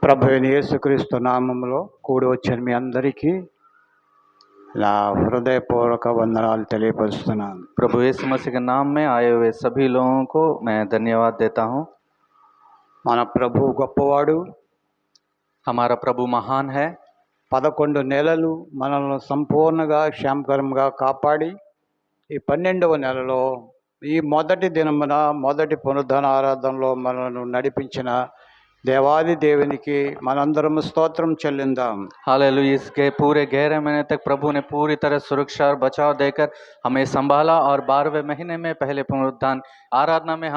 ప్రభువైన యేసుక్రీస్తు నామములో కూడి వచ్చిన మీ అందరికీ నా హృదయపూర్వక వందనాలు తెలియపరుస్తున్నాను. प्रभु यीशु मसीह के नाम में आए हुए सभी लोगों को मैं धन्यवाद देता हूँ। మన ప్రభు గొప్పవాడు. हमारा प्रभु महान है। 11 నెలలు మనల్ని సంపూర్ణంగా క్షేమకరంగా కాపాడి ఈ 12వ నెలలో ఈ మొదటి దినమున మొదటి పునరుద్ధాన ఆరాధనలో మనల్ని నడిపించిన देवादि దేవునికి మనందరం స్తోత్రం చెల్లిందాం। हालेलुया। इसके पूरे 11 महीने तक प्रभु ने पूरी तरह सुरक्षा और बचाव देकर हमें संभाला और 12वें महीने में पहले पुनरुत्थान आराधना में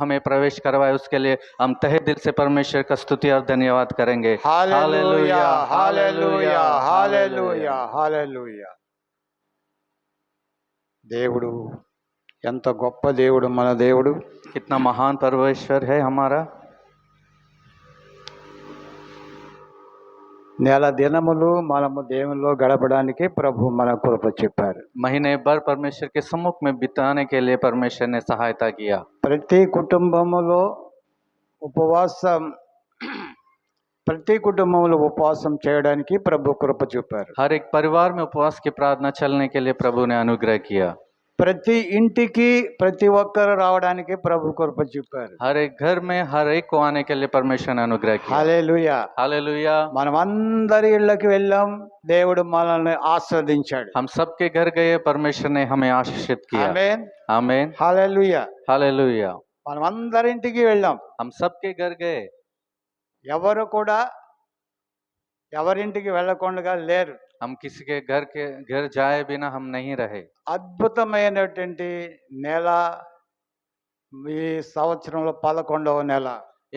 हमें प्रवेश करवाया। उसके लिए हम तहे दिल से परमेश्वर का स्तुति और धन्यवाद करेंगे। Hallelujah hallelujah hallelujah hallelujah. దేవుడు ఎంత గొప్ప దేవుడు, మన దేవుడు कितना महान परमेश्वर है हमारा। నెల దినములు మనము దేవునిలో గడపడానికి ప్రభు మన కృప చెప్పారు। महीने भर परमेश्वर के सम्मुख में बिताने के लिए परमेश्वर ने सहायता किया। ప్రతి కుటుంబములో ఉపవాసం చేయడానికి ప్రభు కృప చూపారు। हर एक परिवार में उपवास की प्रार्थना चलने के लिए प्रभु ने अनुग्रह किया। ప్రతి ఇంటికి ప్రతి ఒక్కరు రావడానికి ప్రభు కృప చూపారు। हर एक घर में हर एक को आने के लिए परमेश्वर ने अनुग्रह किया। Hallelujah hallelujah. మనం అందరి ఇళ్ళకి వెళ్ళాం, దేవుడు మనల్ని ఆశీర్వదించాడు। हम सबके घर गए, परमेश्वर ने हमें आशीषित किया। ఆమేన్ आमीन। హల్లెలూయా। हालेलुया। మనం అందరి ఇంటికి వెళ్ళాం, हम सबके घर गए। ఎవరు కూడా ఎవరింటికి వెళ్ళకుండా లేరు। हम किसी के घर जाए बिना हम नहीं रहे। అద్భుతమైనటువంటి నెల ఈ సంవత్సరంలో 11వ నెల।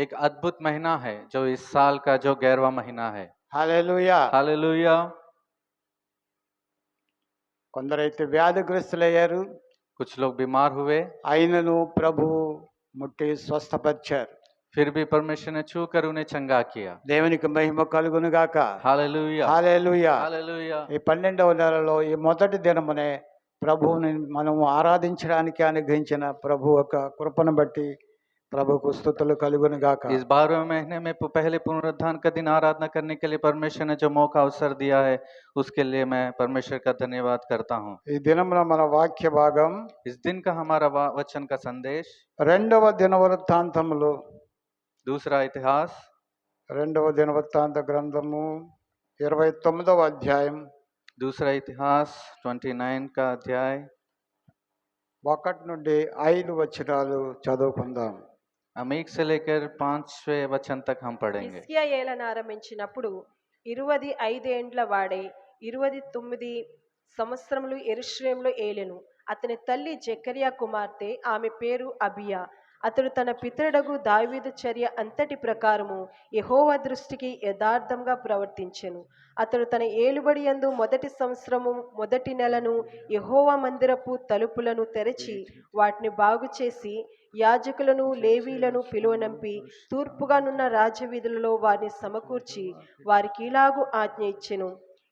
एक अद्भुत महीना है जो इस साल का जो 11वां महीना है। Hallelujah hallelujah. కొందరైతే వ్యాధిగ్రస్తులయ్యారు, कुछ लोग बीमार हुए, అయినను ప్రభు ముట్టి స్వస్థపరిచారు। फिर भी परमेश्वर ने छूकर उन्हें चंगा किया। దేవునికి మహిమ కలుగును గాక। हालेलुया। హల్లెలూయా। हालेलुया। ఈ 12వ నెలలో ఈ మొదటి దినమునే ప్రభువుని మనం ఆరాధించడానికి అనుగ్రహించిన ప్రభు యొక్క కృపను బట్టి ప్రభుకు స్తుతులు కలుగును గాక। इस 12वें महीने में पहले पुनरुत्थान का दिन आराधना करने के लिए परमेश्वर ने जो मौका अवसर दिया है उसके लिए मैं परमेश्वर का धन्यवाद करता हूँ। ఈ దినమున మన వాక్య భాగం इस दिन का हमारा वचन का संदेश 2వ దినవృత్తాంతములు, दूसरा इतिहास 2వ దినవృత్తాంత గ్రంథము 29వ అధ్యాయం दूसरा इतिहास 29 का अध्याय 1 నుండి 5 వచనాలు చదువుకుందాం। हम 1 से लेकर 5वें वचन तक हम पढ़ेंगे। హిజ్కియా ఏలన ఆరంభించినప్పుడు 25 ఏండ్ల వాడై 29 సంవత్సరములు యెరూషలేములో ఏలెను. అతని తల్లి జెకర్యా కుమార్తె, ఆమె పేరు అబియా. అతడు తన పితరుడగు దావీదు చర్య అంతటి ప్రకారము యెహోవా దృష్టికి యథార్థంగా ప్రవర్తించెను. అతడు తన ఏలుబడి యందు మొదటి సంవత్సరము మొదటి నెలను యెహోవా మందిరపు తలుపులను తెరచి వాటిని బాగు చేసి యాజకులను లేవీలను పిలువనంపి తూర్పుగానున్న రాజవీధులలో వారిని సమకూర్చి వారికి ఇలాగు ఆజ్ఞ ఇచ్చెను: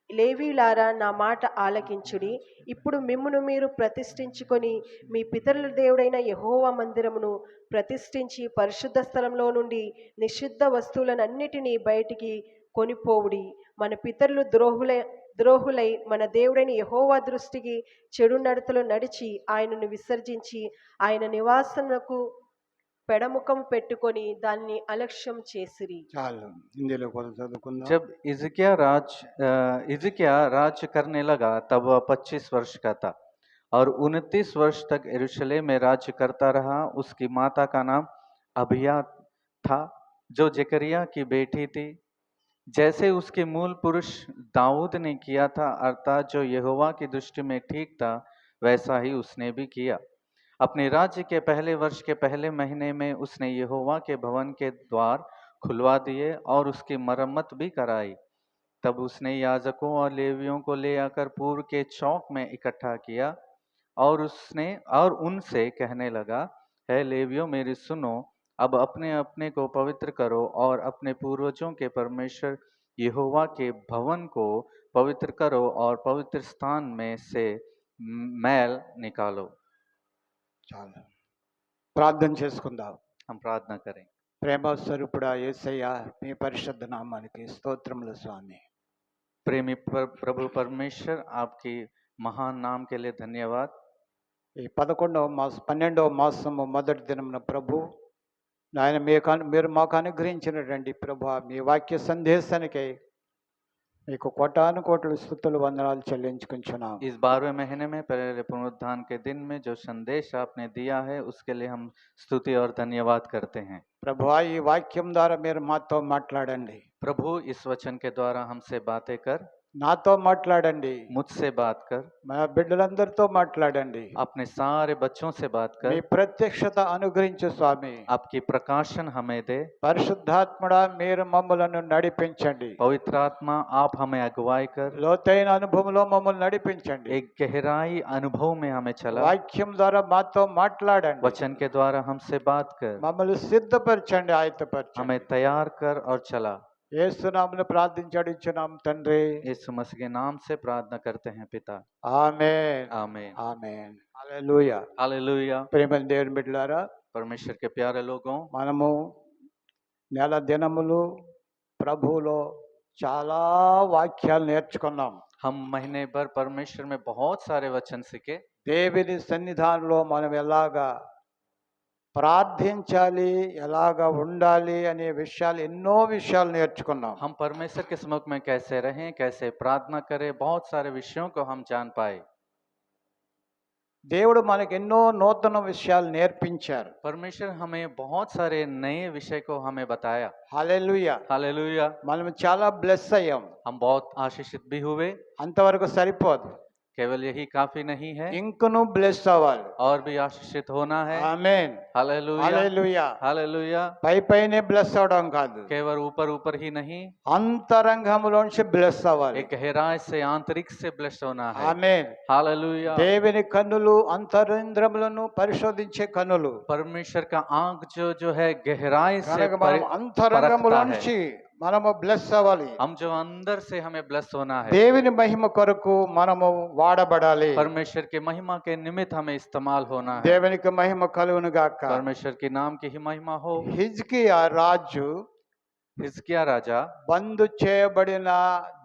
లేవీలారా, నా మాట ఆలకించుడి. ఇప్పుడు మిమ్మును మీరు ప్రతిష్ఠించుకొని మీ పితరుల దేవుడైన యెహోవా మందిరమును ప్రతిష్ఠించి పరిశుద్ధ స్థలంలో నుండి నిషిద్ధ వస్తువులనన్నిటినీ బయటికి కొనిపోవుడి. మన పితరులు ద్రోహులై మన దేవుడైన యెహోవా దృష్టికి చెడు నడతలు నడిచి ఆయనను విసర్జించి ఆయన నివాసమునకు పెడముఖం పెట్టుకొని దాన్ని అలక్ష్యం చేసిరి। చాలు, హిందీలో కొంచెం చదువుకుందాం। जब हिजकिय्याह राज्य करने लगा तब वह 25 वर्ष का था और 29 वर्ष तक यरूशलेम में राज्य करता रहा। उसकी माता का नाम अबिय्या था जो जकरिया की बेटी थी। जैसे उसके मूल पुरुष दाऊद ने किया था, अर्थात जो यहोवा की दृष्टि में ठीक था, वैसा ही उसने भी किया। अपने राज्य के पहले वर्ष के पहले महीने में उसने यहोवा के भवन के द्वार खुलवा दिए और उसकी मरम्मत भी कराई। तब उसने याजकों और लेवियों को ले आकर पूर्व के चौक में इकट्ठा किया और उनसे कहने लगा, है लेवियों, मेरी सुनो, अब अपने अपने को पवित्र करो और अपने पूर्वजों के परमेश्वर यहोवा के भवन को पवित्र करो और पवित्र स्थान में से मैल निकालो। చాలు, ప్రార్థన చేసుకుందాం। हम प्रार्थना करें। ప్రేమ స్వరూపుడా యేసయ్య మీ పరిశుద్ధ నామానికి స్తోత్రములు స్వామి. प्रेमी प्रभु परमेश्वर, आपकी महान नाम के लिए धन्यवाद। ఈ 12వ మాసము మొదటి దినమున ప్రభు నాయన మీరు మాకు అనుగ్రహించినటువంటి ప్రభు మీ వాక్య సందేశానికై మీకు కోటాను కోట్ల స్తుతులు వందనాలు చెల్లించుకుంటున్నాం. इस 12वें महीने में पहले पुनरुत्थान के दिन में जो संदेश आपने दिया है उसके लिए हम स्तुति और धन्यवाद करते हैं। ప్రభు ఈ వాక్యం ద్వారా మీరు మాతో మాట్లాడండి. प्रभु, इस वचन के द्वारा हमसे बातें कर, నాతో మాట్లాడండి, मुझसे बात कर, మా బిడ్డలందరితో మాట్లాడండి. अपने सारे बच्चों से बात మీ कर, ప్రత్యక్షత అనుగ్రహించు స్వామి. आपकी प्रकाशन हमें दे। పరిశుద్ధాత్ముడా మీరు మమ్మలను నడిపించండి. पवित्र आत्मा, आप हमें अगुवाई कर, లోతైన అనుభవంలో మమ్మల్ని నడిపించండి. एक गहराई अनुभव में हमें चला। వాక్యం ద్వారా మాతో మాట్లాడండి. वचन के द्वारा हमसे बात कर, మమ్మల్ని సిద్ధపరచండి, ఆయత్తపరచండి. हमें तैयार कर और चला। యేసునామమున ప్రార్థించి అడుగుచున్నాం తండ్రి. यीशु मसीह के नाम से प्रार्थना करते हैं पिता, ఆమేన్ आमीन। ఆమేన్ హల్లెలూయా. हालेलुया। ప్రేమైన దేవుని బిడ్డలారా, परमेश्वर के प्यारे लोगों, మనము నెల దినములు ప్రభువులో చాలా వాక్యాలు నేర్చుకున్నాం. हम महीने भर परमेश्वर में बहुत सारे वचन सीखे। దేవుని సన్నిధానంలో మనం ఎలాగా ప్రార్థించాలి, ఎలాగా ఉండాలి అనే విషయాలు ఎన్నో విషయాలు నేర్చుకున్నాం. हम परमेश्वर के सम्मुख में कैसे रहें, कैसे प्रार्थना करें, बहुत सारे विषयों को हम जान पाए। దేవుడు మనకు ఎన్నో నూతన విషయాలు నేర్పించారు. परमेश्वर हमें बहुत सारे नए विषय को हमें बताया। హల్లెలూయా. हालेलुया। మనం చాలా బ్లెస్ అయ్యాం. हम बहुत आशीषित भी हुए। అంతవరకు సరిపోదు, केवल यही काफी नहीं है, ఇంకను బ్లెస్ అవ్వాలి. और भी आशीषित होना है। ఆమేన్ हालेलुया। హల్లెలూయా. हालेलुया। పైనే బ్లెస్ అవడం కాదు, केवल ऊपर ऊपर ही नहीं, అంతరంగంలోంచి బ్లెస్ అవ్వాలి. एक गहराई से, आंतरिक से ब्लेस्ड होना है। ఆమేన్. हालेलुया। దేవుని కన్నులు అంతరింద్రములను పరిశోధించే కన్నులు. परमेश्वर का आंख जो है गहराई से కనుక మనం परखता అంతరంగంలోంచి మనము బ్లెస్ అవ్వాలి. हम जो अंदर से हमें ब्लेस होना है, దేవుని మహిమ కొరకు మనము వాడబడాలి. परमेश्वर के महिमा के निमित्त हमें इस्तेमाल होना है। దేవునికి మహిమ కలుగును గాక. परमेश्वर के नाम की ही महिमा हो। హిజ్కియా రాజు हिजकिय्याह राजा బందు చేయబడిన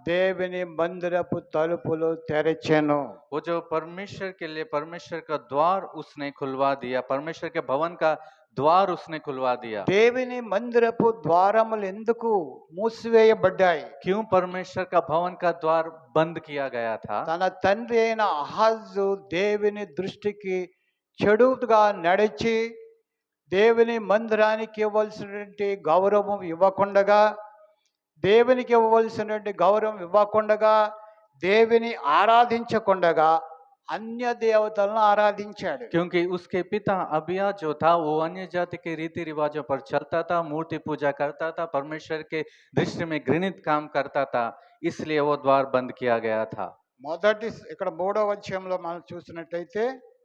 దేవుని మందిరపు తలుపులు తెరచెను. वो जो परमेश्वर के लिए परमेश्वर का द्वार उसने खुलवा दिया, परमेश्वर के भवन का द्वार उसने खुलवा दिया। దేవుని మందిరపు ద్వారములు ఎందుకు మూసివేయబడ్డాయి? क्यों परमेश्वर का भवन का द्वार बंद किया गया था? తన తండ్రి అయిన అహాజు దేవుని దృష్టికి చెడుగా నడిచి దేవుని మందిరానికి ఇవ్వాల్సినటువంటి గౌరవం ఇవ్వకుండగా, దేవునికి ఇవ్వవలసినటువంటి గౌరవం ఇవ్వకుండగా, దేవుని ఆరాధించకుండగా అన్య దేవతలను ఆరాధించాడు. क्योंकि उसके पिता अबिया जो था वो अन्य जाति के रीति रिवाजों पर चलता था, मूर्ति पूजा करता था, परमेश्वर के दृष्टि में घृणित काम करता था, इसलिए वो द्वार बंद किया गया था। ఇక్కడ 3వ అధ్యాయంలో మనం చూసినట్లయితే,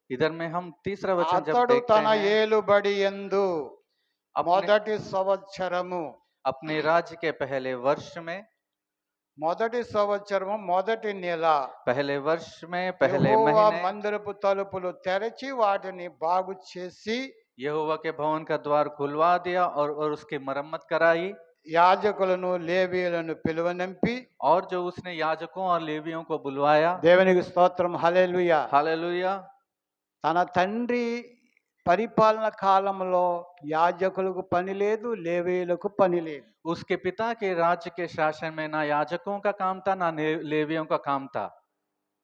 इधर में हम तीसरा वचन जब అతడు देखते తన हैं, ఏలుబడి యందు अपने, మొదటి సంవత్సరము, अपने राज्य के पहले वर्ष में, మొదటి సంవత్సరము మొదటి నెల पहले वर्ष में, पहले యెహోవా महीने మందిరపు తలుపులు తెరచి వాటిని బాగు చేసి यहोवा के भवन का द्वार खुलवा दिया और उसकी मरम्मत कराई। యాజకులను లేవీయులను పిలువనంపి, और जो उसने याजकों और लेवियों को बुलवाया। దేవునికి స్తోత్రం హల్లెలూయా. हालेलुया। తన తండ్రి పరిపాలన కాలంలో యాజకులకు పని లేదు, లేవీయులకు పని లేదు. उसके पिता के राज्य के शासन में ना याजकों का काम था, ना लेवियों का काम था,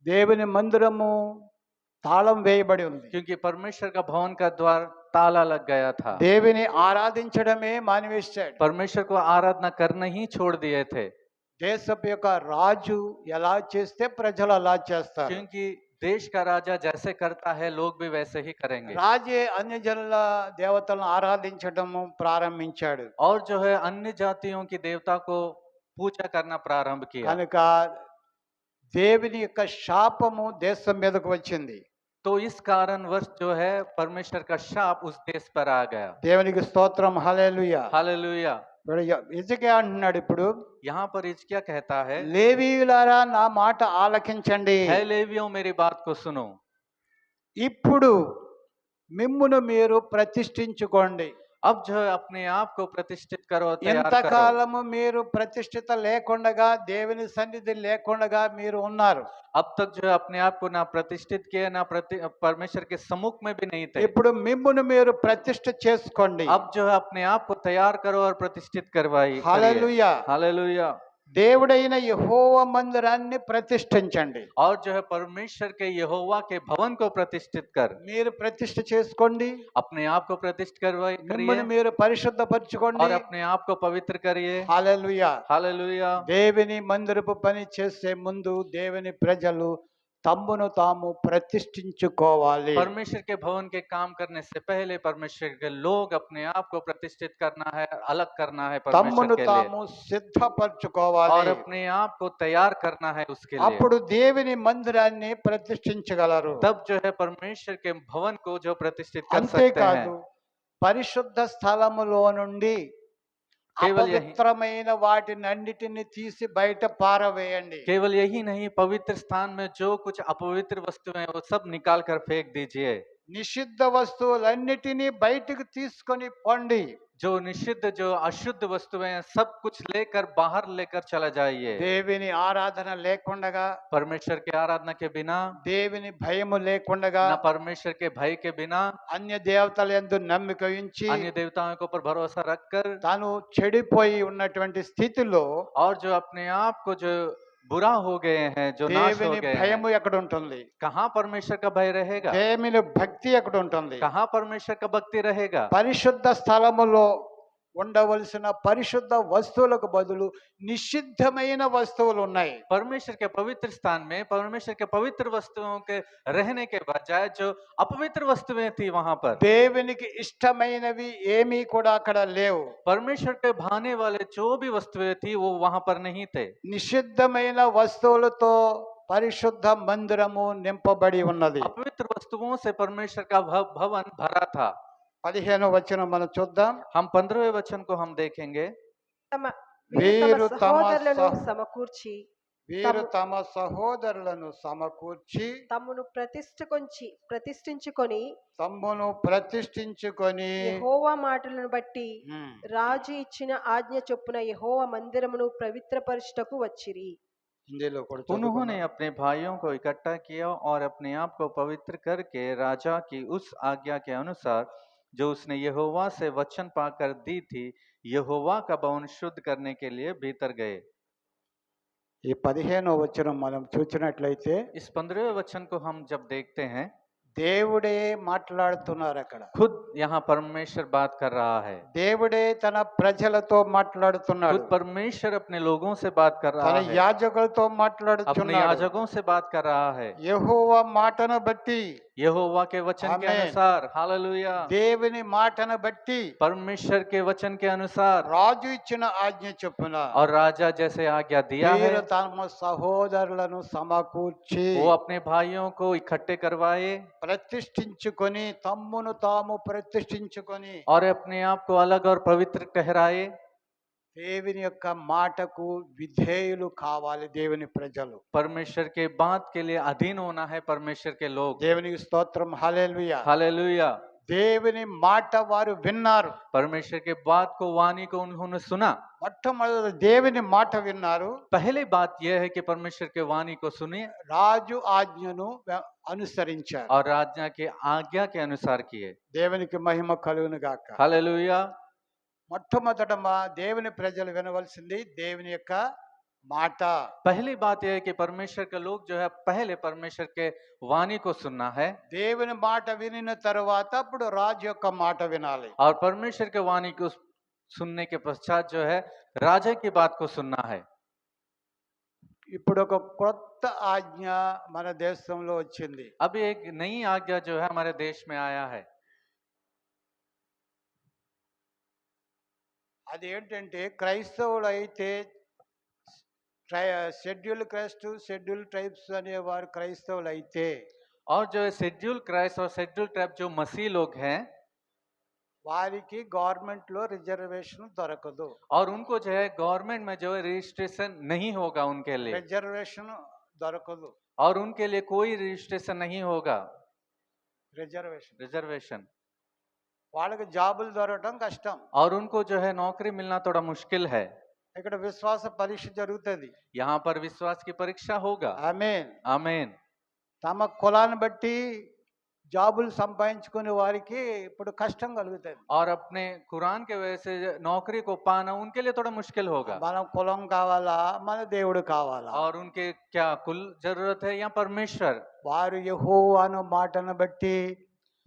దేవుని మందిరము తాళం వేయబడి ఉంది. क्योंकि परमेश्वर का भवन का द्वार ताला लग गया था। దేవుని ఆరాధించడమే మానివేశాడు. परमेश्वर को आराधना करना ही छोड़ दिए थे, దేశపు యొక్క రాజు ఎలా చేస్తే ప్రజలు అలా చేస్తారు. क्योंकि देश का राजा जैसे करता है लोग भी वैसे ही करेंगे। రాజే అన్య జనుల దేవతలను ఆరాధించడము ప్రారంభించాడు. और जो है अन्य जातियों की देवता को पूजा करना प्रारंभ किया। కనుక దేవుని యొక్క శాపము దేశం మీదకు వచ్చింది. तो इस कारणवश जो है परमेश्वर का शाप उस देश पर आ गया। దేవునికి స్తోత్రం హల్లెలూయా. हालेलुया। హిజ్కియా అంటున్నాడు, ఇప్పుడు यहाँ पर हिजकिय्याह कहता है, లేవీయులారా నా మాట ఆలకించండి. हे लेवियों मेरी बात को सुनो। ఇప్పుడు మిమ్మును మీరు ప్రతిష్ఠించుకోండి. अब जो है अपने आप को प्रतिष्ठित करो, तैयार करो। ఇంతకాలము మీరు ప్రతిష్ఠిత లేకుండగా దేవుని సన్నిధి లేకుండగా మీరు ఉన్నారు. अब तक जो है अपने आप को ना प्रतिष्ठित किया, ना परमेश्वर के सम्मुख में भी नहीं थे। ఇప్పుడు మిమ్మును మీరు ప్రతిష్ఠ చేసుకోండి. अब जो है अपने आप को तैयार करो और प्रतिष्ठित करिए। హల్లెలూయా. हालेलुया। దేవుడైన యెహోవా మందిరాన్ని ప్రతిష్ఠించండి. और जो है परमेश्वर के यहोवा के भवन को प्रतिष्ठित कर, మీరు ప్రతిష్ఠ చేసుకోండి. अपने आप को प्रतिष्ठित करिए మిమ్మును మీరు పరిశుద్ధపరచుకోండి. और अपने आप को पवित्र करिए। హల్లెలూయా. हालेलुया। దేవుని మందిరపు పని చేసే ముందు దేవుని ప్రజలు తమ్మును తాము ప్రతిష్ఠించుకోవాలి. परमेश्वर के भवन के काम करने से पहले परमेश्वर के लोग अपने आप को प्रतिष्ठित करना है, अलग करना है परमेश्वर తమ్మును के लिए, తాము సిద్ధపరచుకోవాలి. और अपने आप को तैयार करना है उसके लिए। అప్పుడు దేవుని మందిరాన్ని ప్రతిష్ఠించగలరు. तब जो है परमेश्वर के भवन को जो प्रतिष्ठित कर सकते అంతేకాదు हैं। పరిశుద్ధ స్థలములో నుండి కేవలం యహీ- అపవిత్రమైన వాటినన్నిటిని తీసి బయట పారవేయండి. केवल यही नहीं, पवित्र स्थान में जो कुछ अपवित्र वस्तुएं हैं वो सब निकाल कर फेंक दीजिए। నిషిద్ధ వస్తువులన్నిటినీ బయటకు తీసుకొని పొండి. जो निषिद्ध, जो अशुद्ध वस्तुएं हैं सब कुछ लेकर बाहर लेकर चला जाइए। దేవుని ఆరాధన లేకుండగా, परमेश्वर की आराधना के बिना, దేవుని భయము లేకుండగా, ना परमेश्वर के भय के बिना, అన్య దేవతల యందు నమ్మిక ఉంచి अन्य देवताओं के ऊपर भरोसा रखकर, తాను చెడిపోయి ఉన్నటువంటి స్థితిలో और जो अपने आप को जो बुरा हो गए हैं, जो नाश हो దేవుని गए हैं, భయము ఎక్కడ ఉంటుంది? कहाँ परमेश्वर का भय रहेगा? దేవుని భక్తి ఎక్కడ ఉంటుంది? कहाँ परमेश्वर का भक्ति रहेगा? పరిశుద్ధ స్థలములో ఉండవలసిన పరిశుద్ధ వస్తువులకు బదులు నిషిద్ధమైన వస్తువులు ఉన్నాయి. परमेश्वर के पवित्र स्थान में परमेश्वर के पवित्र वस्तुओं के रहने के बजाय जो अपवित्र वस्तुएं थी वहां पर, దేవునికి ఇష్టమైనవి ఏమీ కూడా అక్కడ లేవు. परमेश्वर के भाने वाले जो भी वस्तुएं थी वो वहां पर नहीं थे। నిషిద్ధమైన వస్తువులతో పరిశుద్ధ మందిరము నింపబడి ఉన్నది. अपवित्र वस्तुओं से परमेश्वर का भवन भरा था। 15వ వచనం మనం చూద్దాం. हम 15वें वचन को हम देखेंगे। వీరు తమ తమ సహోదరులను సహ- సమకూర్చి వీరు తమ సహోదరులను సమకూర్చి తమను ప్రతిష్ఠించుకొని తమ్మును ప్రతిష్ఠించుకొని యెహోవా మాటలను బట్టి ఉమ్, రాజు ఇచ్చిన ఆజ్ఞ చొప్పున యెహోవా మందిరమును పవిత్రపరచుటకు వచ్చిరి. హిందీలో కూడా उन्होंने చదువుకుందాం. अपने भाइयों को इकट्ठा किया और अपने आप को पवित्र करके राजा की उस आज्ञा के अनुसार जो उसने यहोवा से वचन पाकर दी थी, यहोवा का भवन शुद्ध करने के लिए भीतर गए। ఈ 15వ వచనం మనం చూసినట్లయితే इस 15वें वचन को हम जब देखते हैं, దేవుడే మాట్లాడుతున్నారు అక్కడ. खुद यहाँ परमेश्वर बात कर रहा है। దేవుడే తన ప్రజలతో మాట్లాడుతున్నాడు. खुद परमेश्वर अपने लोगों से बात कर తన रहा है, యాజకులతో अपने మాట్లాడుతున్నాడు. याजकों से बात कर रहा है, యెహోవా మాటను బట్టి, यहोवा के वचन के आमीन। अनुसार। हालेलुया। దేవుని మాటను బట్టి परमेश्वर के वचन के अनुसार రాజు ఇచ్చిన ఆజ్ఞ చొప్పున और राजा जैसे आज्ञा दिया है, వీరు తమ సహోదరులను సమకూర్చి वो अपने भाइयों को इकट्ठे करवाए ప్రతిష్ఠించుకొని తమ్మును తాము ప్రతిష్ఠించుకొని और अपने आप को अलग और पवित्र ठहराए। దేవుని యొక్క మాటకు విధేయులు కావాలి దేవుని ప్రజలు. परमेश्वर के बात के लिए अधीन होना है परमेश्वर के लोग। దేవునికి స్తోత్రం. హల్లెలూయా. हालेलुया। దేవుని మాట వారు విన్నారు. परमेश्वर के बात को, वाणी को उन्होंने सुना। మొట్టమొదటి దేవుని మాట విన్నారు. पहली बात यह है कि परमेश्वर के वाणी को सुने రాజు ఆజ్ఞను అనుసరించారు. और राजा के आज्ञा के अनुसार किए। దేవునికి మహిమ కలుగును గాక. हालेलुया। మొట్టమొదట దేవుని ప్రజలు వినవలసింది దేవుని యొక్క మాట. पहली बात यह है कि परमेश्वर के लोग जो है पहले परमेश्वर के वाणी को सुनना है, దేవుని మాట వినిన తర్వాత అప్పుడు రాజు యొక్క మాట వినాలి. और परमेश्वर के वाणी को सुनने के पश्चात जो है राजा की बात को सुनना है। ఇప్పుడు ఒక కొత్త ఆజ్ఞ మన దేశంలో వచ్చింది. अभी एक नई आज्ञा जो है हमारे देश में आया है। అది ఏంటంటే క్రైస్తవులు అయితే షెడ్యూల్ క్యాస్ట్, షెడ్యూల్ ట్రైబ్స్ అనేవారు క్రైస్తవులు అయితే और जो है शेड्यूल क्राइस्ट और शेड्यूल ट्राइब जो मसीह लोग हैं, వారికి గవర్నమెంట్ లో రిజర్వేషన్ దొరకదు. और उनको जो है गवर्नमेंट में जो है रजिस्ट्रेशन नहीं होगा उनके लिए, రిజర్వేషన్ దొరకదు. और उनके लिए कोई रजिस्ट्रेशन नहीं होगा। రిజర్వేషన్ रिजर्वेशन వాళ్ళకి జాబులు దొరకటం కష్టం. और उनको जो है नौकरी मिलना थोड़ा मुश्किल है। ఇక్కడ విశ్వాస పరీక్ష జరుగుతుంది. यहाँ पर विश्वास की परीक्षा होगा। ఆమేన్. आमीन। తమ కులాన్ని బట్టి జాబులు సంపాదించుకునే వారికి ఇప్పుడు కష్టం కలుగుతుంది. और अपने कुरान के वजह से नौकरी को पाना उनके लिए थोड़ा मुश्किल होगा। మనం కులం కావాలా, మన దేవుడు కావాలా? और उनके क्या कुल जरूरत है या परमेश्वर? వారు యెహోవాను మాటను బట్టి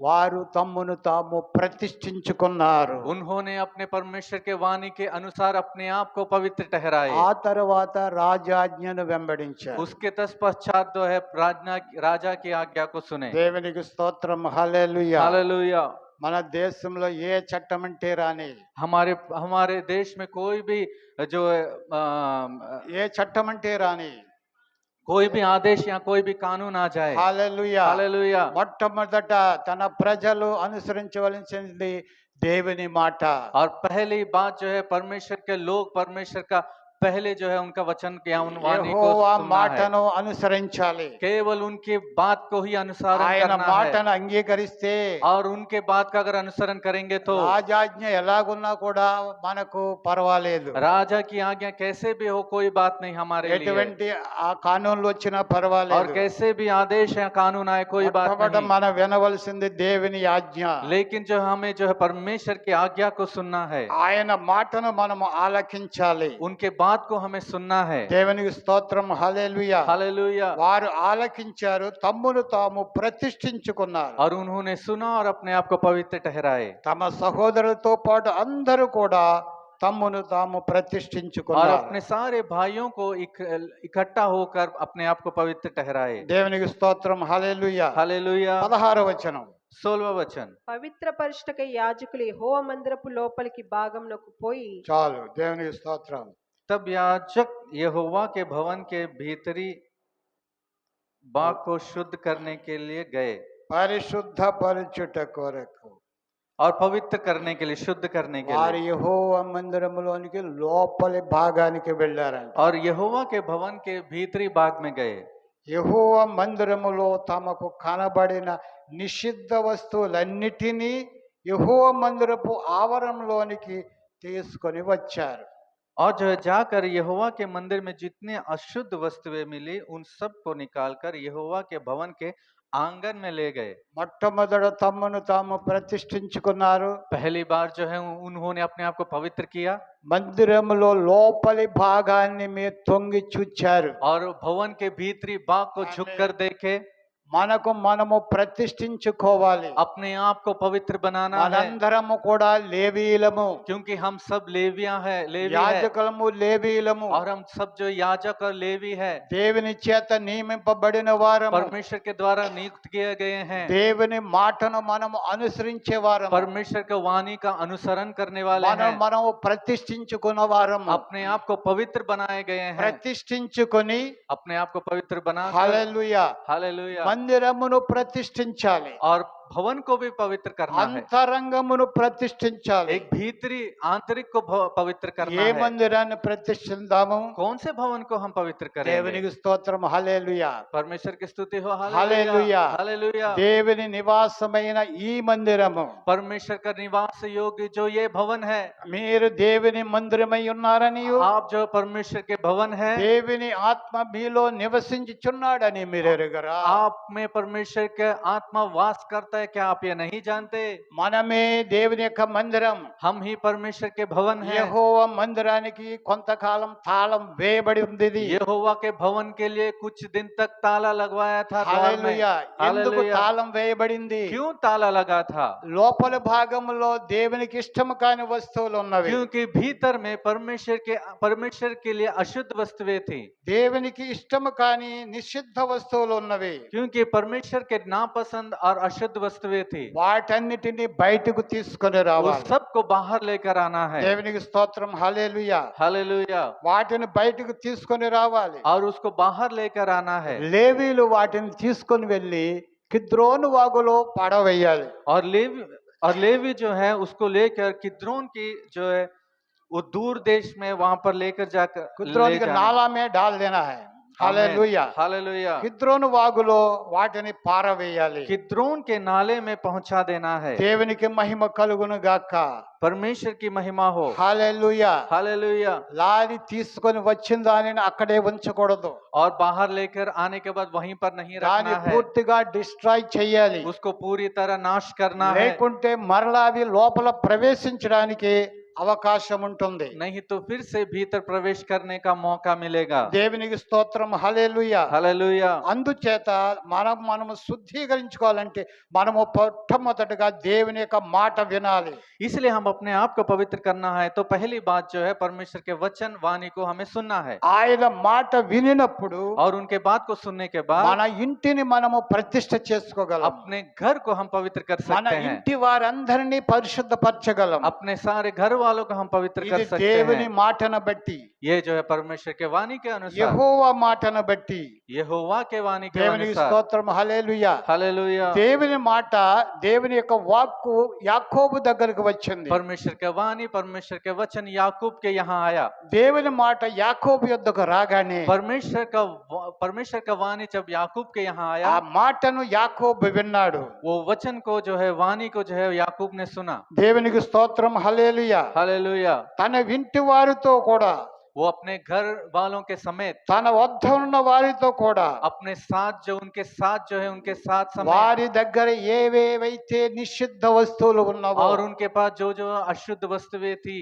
వారు తమ్మును తాము ప్రతిష్ఠించుకున్నారు. उन्होंने अपने परमेश्वर के वाणी के अनुसार अपने आप को पवित्र ठहराए। ఆ తర్వాత రాజాజ్ఞను వెంబడించారు. उसके तत्पश्चात जो है राजा की आज्ञा को सुने। దేవునికి స్తోత్రం. హల్లెలూయా. हालेलुया। మన దేశంలో ఏ చట్టం అంటే రాని, हमारे हमारे देश में कोई भी जो है, ఏ చట్టం అంటే రాని, कोई भी आदेश या कोई भी कानून आ जाए। హల్లెలూయా. हालेलुया। మొట్టమొదట తన ప్రజలు అనుసరించవలసింది దేవుని మాట. और पहली बात जो है परमेश्वर के लोग परमेश्वर का पहले जो है उनका वचन या उन वाणी को యెహోవా सुनना है। మాటను అనుసరించాలి. केवल उनकी बात को ही अनुसरण ఆయన करना है। మాటను అంగీకరిస్తే और उनके बात का अगर अनुसरण करेंगे तो రాజాజ్ఞ ఎలాగున్నా కూడా మనకు పర్వాలేదు. राजा की आज्ञा कैसे भी हो कोई बात नहीं हमारे लिए। ఎటువంటి ఆ కానూన్లు వచ్చినా और పర్వాలేదు. कैसे भी आदेश या कानून आए कोई बात మొట్టమొదట नहीं। మనం వినవలసింది దేవుని ఆజ్ఞ. लेकिन जो हमें जो है परमेश्वर की आज्ञा को सुनना है। ఆయన మాటను మనము ఆలకించాలి. उनके बात को हमें सुनना है। దేవునికి స్తోత్రం. హల్లెలూయా. हालेलुया। వారు ఆలకించారు, తమ్మును తాము ప్రతిష్ఠించుకున్నారు. और उन्होंने सुना और अपने आप को पवित्र ठहराए। తమ సహోదరులతో పాటు అందరూ కూడా తమ్మును తాము और ప్రతిష్ఠించుకున్నారు. अपने सारे भाइयों को इकट्ठा होकर अपने आप को पवित्र ठहराए। దేవునికి స్తోత్రం. హల్లెలూయా. हालेलुया। 16వ వచనం. 16वां वचन। పవిత్ర పరుషుటకై యాజకులు యెహోవా మందిరపు లోపలికి భాగంలోకి పోయి చాలు. దేవునికి స్తోత్రం. तब याजक यहोवा के भवन के भीतरी बाग को शुद्ध करने के लिए गए। పరిశుద్ధపరచుట కొరకు और पवित्र करने के लिए, शुद्ध करने के వారు लिए। యెహోవా మందిరములోనికి లోపలి భాగానికి వెళ్ళారంట. और यहोवा के भवन के भीतरी बाग में गए। యెహోవా మందిరములో తమకు కనబడిన నిషిద్ధ వస్తువులన్నిటినీ యెహోవా మందిరపు ఆవరణలోనికి తీసుకొని వచ్చారు. और जो है जाकर यहोवा के मंदिर में जितने अशुद्ध वस्तुएं मिली उन सब को निकालकर यहोवा के भवन के आंगन में ले गए। మొట్టమొదట తమ్మును తాము ప్రతిష్ఠించుకున్నారు. पहली बार जो है उन्होंने अपने आप को पवित्र किया। మందిరములో లోపలి భాగాన్ని మీరు తొంగి చూచారు. और भवन के भीतरी बाग को झुककर देखे। మనకు మనము ప్రతిష్ఠించుకోవాలి. अपने आप को पवित्र बनाना है। మనందరము కూడా లేవీలము, क्योंकि हम सब लेवियां हैं, लेवी है। యాజకులము లేవీలము, और हम सब जो याजक और लेवी है దేవుని చేత నియమింపబడిన వారము, परमेश्वर के द्वारा नियुक्त किए गए हैं। దేవుని మాటను మనము అనుసరించే వారము, परमेश्वर के वाणी का अनुसरण करने वाले हैं। మనము ప్రతిష్ఠించుకున్న వారము. अपने आप को पवित्र बनाए गए हैं। ప్రతిష్ఠించుకొని अपने आप को पवित्र बना। Hallelujah hallelujah. మందిరమును ప్రతిష్ఠించాలి. और भवन को भी पवित्र करना है। అంతరంగమును ప్రతిష్ఠించాలి. एक भीतरी आंतरिक को पवित्र करना ఏ है। మందిరాన్ని ప్రతిష్ఠిందాము? कौन से भवन को हम पवित्र करेंगे? దేవునికి స్తోత్రం. హల్లెలూయా. परमेश्वर की स्तुति हो। हालेलुया। हालेलुया। దేవుని నివాసమైన ఈ మందిరము, परमेश्वर का निवास योग्य जो ये भवन है। మీరు దేవుని మందిరమై ఉన్నారని, आप जो परमेश्वर के भवन है। దేవుని ఆత్మ మీలో నివసించుచున్నాడని మీరు ఎరుగరా? आप में परमेश्वर के आत्मा वास करता है, क्या आप ये नहीं जानते? మనమే దేవుని యొక్క మందిరం. हम ही परमेश्वर के भवन है। యెహోవా మందిరానికి కొంతకాలం తాళం వేయబడి ఉంది. यहोवा के भवन के लिए कुछ दिन तक ताला लगवाया था द्वार में। హల్లెలూయా. ఎందుకు हालेलुया। తాళం వేయబడింది? क्यों ताला लगा था? లోపల భాగంలో దేవునికి ఇష్టము కాని వస్తువులు ఉన్నవి. क्योंकि भीतर में परमेश्वर के लिए अशुद्ध वस्तुएं थी। దేవునికి ఇష్టము కాని నిషిద్ధ వస్తువులు ఉన్నవి. क्योंकि परमेश्वर के नापसंद और अशुद्ध वस्तुएं थी। వాటన్నిటిని బయటకు తీసుకొని उस రావాలి. सब को बाहर लेकर आना है। దేవునికి స్తోత్రం. హల్లెలూయా. हालेलुया। వాటిని బయటకు తీసుకొని రావాలి. और उसको बाहर लेकर आना है। లేవీలు వాటిని తీసుకొని వెళ్ళి కిద్రోను వాగులో పడవేయాలి. और लेवी जो है उसको लेकर किद्रोन की जो है वो दूर देश में वहां पर लेकर जाकर किद्रोन ले के जाना। नाला में डाल देना है. హల్లెలూయా. हालेलुया। కిద్రోను వాగులో వాటిని పారవేయాలి. किद्रोन के नाले में पहुंचा देना है। దేవునికి మహిమ కలుగును గాక. परमेश्वर की महिमा हो। హల్లెలూయా. हालेलुया। లారీ తీసుకొని వచ్చిన దానిని అక్కడే ఉంచకూడదు. और बाहर लेकर आने के बाद वहीं पर नहीं దాన్ని रखना है, పూర్తిగా డిస్ట్రాయ్ చేయాలి. उसको पूरी तरह नाश करना है, లేకుంటే మరలా అవి లోపల ప్రవేశించడానికి అవకాశం ఉంటుంది. नहीं तो फिर से भीतर प्रवेश करने का मौका मिलेगा। దేవునికి స్తోత్రం. హల్లెలూయా. हालेलुया। అందుచేత మనము శుద్ధీకరించుకోవాలంటే మనము మొట్టమొదటిగా దేవుని యొక్క మాట వినాలి. इसलिए हम अपने आप को पवित्र करना है तो पहली बात जो है परमेश्वर के वचन वाणी को हमें सुनना है, ఆయన మాట వినినప్పుడు और उनके बात को सुनने के बाद మన ఇంటిని మనము ప్రతిష్ఠ చేసుకోగలం. अपने घर को हम पवित्र कर మన सकते हैं, ఇంటి వారందరినీ పరిశుద్ధపరచగలం. अपने सारे घर वालों को हम पवित्र कर ఇది सकते దేవుని हैं। మాటను బట్టి, ये जो है परमेश्वर के वाणी के अनुसार, యెహోవా మాటను బట్టి. यहोवा के वाणी के దేవునికి अनुसार। స్తోత్రం. హల్లెలూయా. हालेलुया। దేవుని మాట, దేవుని యొక్క వాక్కు యాకోబు దగ్గరకు వచ్చింది. परमेश्वर के वाणी, परमेश्वर के वचन याकूब के यहाँ आया। దేవుని మాట యాకోబు యొద్దకు రాగానే परमेश्वर का वाणी जब याकूब के यहाँ ఆ आया, మాటను యాకోబు విన్నాడు. वो वचन को जो है वाणी को जो है याकूब ने सुना। దేవునికి స్తోత్రం. హల్లెలూయా. हालेलुया। తన వింటి వారితో కూడా, वो अपने घर वालों के समेत, తన వద్ద ఉన్న వారితో కూడా, अपने साथ जो उनके साथ जो है उनके साथ समेत, వారి దగ్గర ఏవేవైతే నిషిద్ధ వస్తువులు ఉన్నావో और उनके पास जो जो अशुद्ध वस्तुएं थी,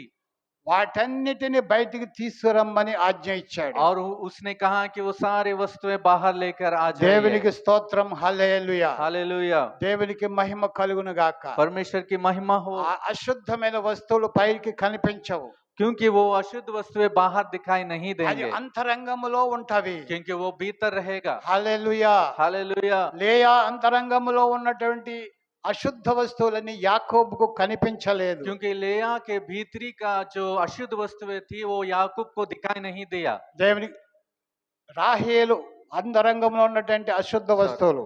వాటన్నిటిని బయటికి తీసుకురమ్మని ఆజ్ఞ ఇచ్చాడు. और उसने कहा कि वो सारे वस्तुएं बाहर लेकर आ దేవునికి जाइए। స్తోత్రం. హల్లెలూయా. हालेलुया। దేవునికి మహిమ కలుగును గాక. परमेश्वर की महिमा हो, ఆ అశుద్ధమైన వస్తువులు పైకి కనిపించవు. क्योंकि वो अशुद्ध वस्तुएं बाहर दिखाई नहीं అది देंगे, అంతరంగములో ఉంటవి. क्योंकि वो भीतर रहेगा। హల్లెలూయా. हालेलुया। లేయా అంతరంగములో ఉన్నటువంటి అశుద్ధ వస్తువులని యాకోబుకు కనిపించలేదు. क्योंकि लेया के भीतरी का जो अशुद्ध वस्तुएं थी वो याकूब को दिखाई नहीं दिया। దేవుని రాహేలు అంతరంగంలో ఉన్నటువంటి అశుద్ధ వస్తువులు,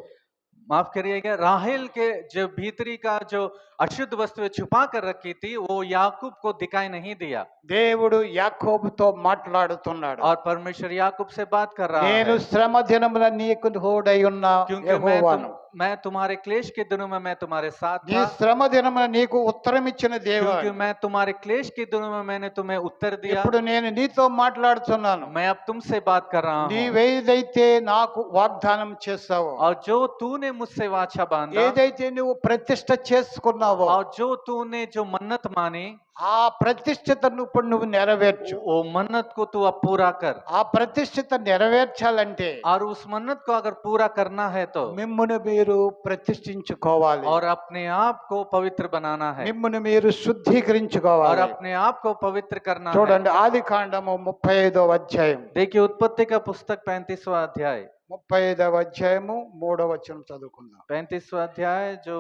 माफ करिएगा, राहेल के जो भीतरी का जो अशुद्ध वस्तुएं छुपा कर रखी थी वो याकूब को दिखाई नहीं दिया, దేవుడు యాకోబుతో మాట్లాడుతున్నాడు. और परमेश्वर याकूब से बात कर रहा నేను है, శ్రమ దినమున నీకు తోడై ఉన్న क्योंकि యెహోవాను. मैं तुम्हारे क्लेश के दिनों में मैं तुम्हारे साथ నీ था, శ్రమ దినమున నీకు ఉత్తరం ఇచ్చిన क्योंकि దేవుడు. मैं तुम्हारे क्लेश के दिनों में मैंने तुम्हें उत्तर दिया। ఇప్పుడు నేను నీతో మాట్లాడుతున్నాను. मैं अब तुमसे बात कर रहा हूँ, నీవేదైతే నాకు వాగ్దానం చేస్తావో, और जो तूने मुझसे वाचा बांधा, ఏదైతే నువ్వు ప్రతిష్ఠ చేసుకున్నావో, और जो तूने जो मन्नत मानी, ఆ ప్రతిష్ఠితను ఇప్పుడు నువ్వు నెరవేర్చు. वो मन्नत को तू अब पूरा कर, ఆ ప్రతిష్ఠిత నెరవేర్చాలంటే और उस मन्नत को अगर पूरा करना है तो మిమ్మును మీరు ప్రతిష్ఠించుకోవాలి. और अपने आप को पवित्र बनाना है, మిమ్మును మీరు और శుద్ధీకరించుకోవాలి. अपने आप को पवित्र करना है। చూడండి ఆది కాండము 35వ అధ్యాయం, देखिए उत्पत्ति का पुस्तक 35वां अध्याय, 35వ అధ్యాయము 3వ వచనం చదువుకుందాం. 35वां अध्याय जो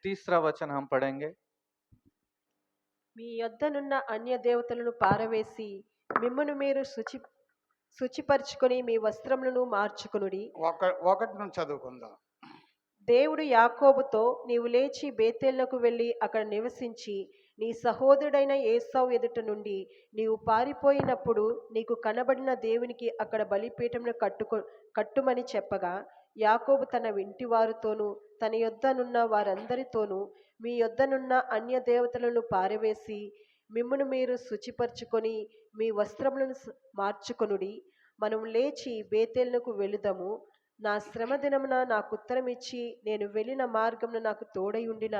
30वां वचन हम पढ़ेंगे। మీ యొద్దనున్న అన్య దేవతలను పారవేసి మిమ్మును మీరు శుచిపరుచుకొని మీ వస్త్రములను మార్చుకొనుడి. ఒకటి నుంచి చదువుకుందాం. దేవుడు యాకోబుతో, నీవు లేచి బేతేలునకు వెళ్ళి అక్కడ నివసించి నీ సహోదరుడైన ఏసావు ఎదుట నుండి నీవు పారిపోయినప్పుడు నీకు కనబడిన దేవునికి అక్కడ బలిపీఠమును కట్టుమని చెప్పగా, యాకోబు తన ఇంటి వారితోనూ తన యొద్దనున్న వారందరితోనూ మీ యొద్దనున్న అన్య దేవతలను పారవేసి మిమ్మును మీరు శుచిపరుచుకొని మీ వస్త్రములను మార్చుకొనుడి. మనం లేచి బేతేలునకు వెళుదము. నా శ్రమ దినమున నాకు ఉత్తరం ఇచ్చి నేను వెళ్ళిన మార్గమున నాకు తోడై ఉండిన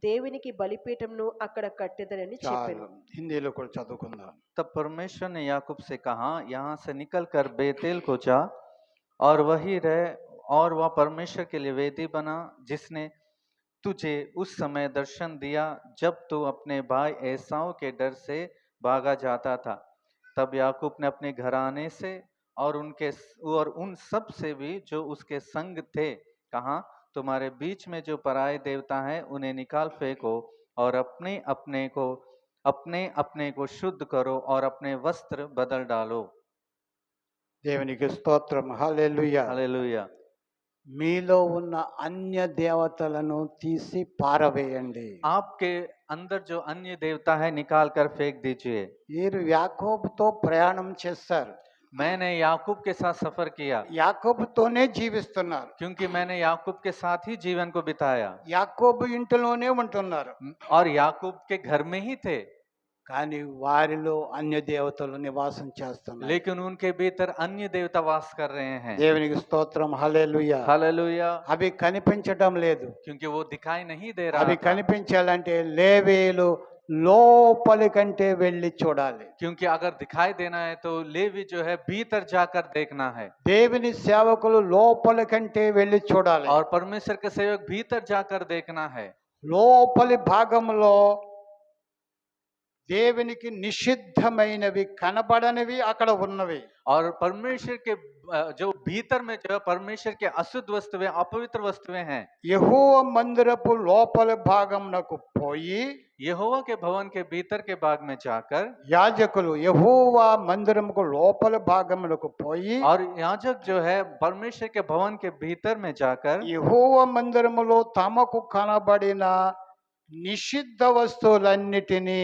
దేవునికి బలిపీఠమును అక్కడ కట్టెదనని చెప్పాను. హిందీలో కూడా చదువుకుందాం. तब परमेश्वर ने याकूब से कहा, यहाँ से निकल कर बेतेल को जा और वही रह, और वह परमेश्वर के लिए वेदी बना जिसने तुझे उस समय दर्शन दिया जब तू अपने भाई एसाव के डर से भागा जाता था। तब याकूब ने अपने घराने से और उन सब से भी जो उसके संग थे कहा, तुम्हारे बीच में जो पराये देवता हैं उन्हें निकाल फेंको, और अपने अपने को शुद्ध करो और अपने वस्त्र बदल डालो। దేవునికి స్తోత్రం. హల్లెలూయా. हालेलुया। మీలో ఉన్న అన్య దేవతలను తీసి పారవేయండి. आपके अंदर जो अन्य देवता है निकाल कर फेंक दीजिए। మీరు యాకోబుతో ప్రయాణం చేశారు. मैंने याकूब के साथ सफर किया యాకోబుతోనే జీవిస్తున్నారు. क्योंकि मैंने याकूब के साथ ही जीवन को बिताया యాకోబు ఇంటిలోనే ఉంటున్నారు. और याकूब के घर में ही थे, కానీ వారిలో అన్య దేవతలు నివాసం చేస్తున్నారు. लेकिन उनके भीतर अन्य देवता वास कर रहे हैं। దేవునికి స్తోత్రం, హల్లెలూయా. हालेलुया। అవి కనిపించడం లేదు. क्योंकि वो दिखाई नहीं दे అవి रहा था, కనిపించాలంటే లేవీయులు లోపలి కంటే వెళ్ళి చూడాలి. क्योंकि अगर दिखाई देना है तो लेवी जो है भीतर जाकर देखना है, దేవుని సేవకులు లోపలి కంటే వెళ్ళి చూడాలి. और परमेश्वर के सेवक भीतर जाकर देखना है। లోపలి భాగంలో దేవునికి నిషిద్ధమైనవి కనబడనివి అక్కడ ఉన్నవి. और परमेश्वर के जो भीतर में जो है परमेश्वर के अशुद्ध वस्तुएं, अपवित्र वस्तुएं हैं। యెహోవా మందిరపు లోపలి భాగంనకు పోయి यहोवा के भवन के भीतर के भाग में जाकर, యాజకులు యెహోవా మందిరముకు లోపలి భాగమునకు పోయి और याजक जो है परमेश्वर के भवन के भीतर में जाकर యెహోవా మందిరములో తమకు కనబడిన నిషిద్ధ వస్తువులన్నిటినీ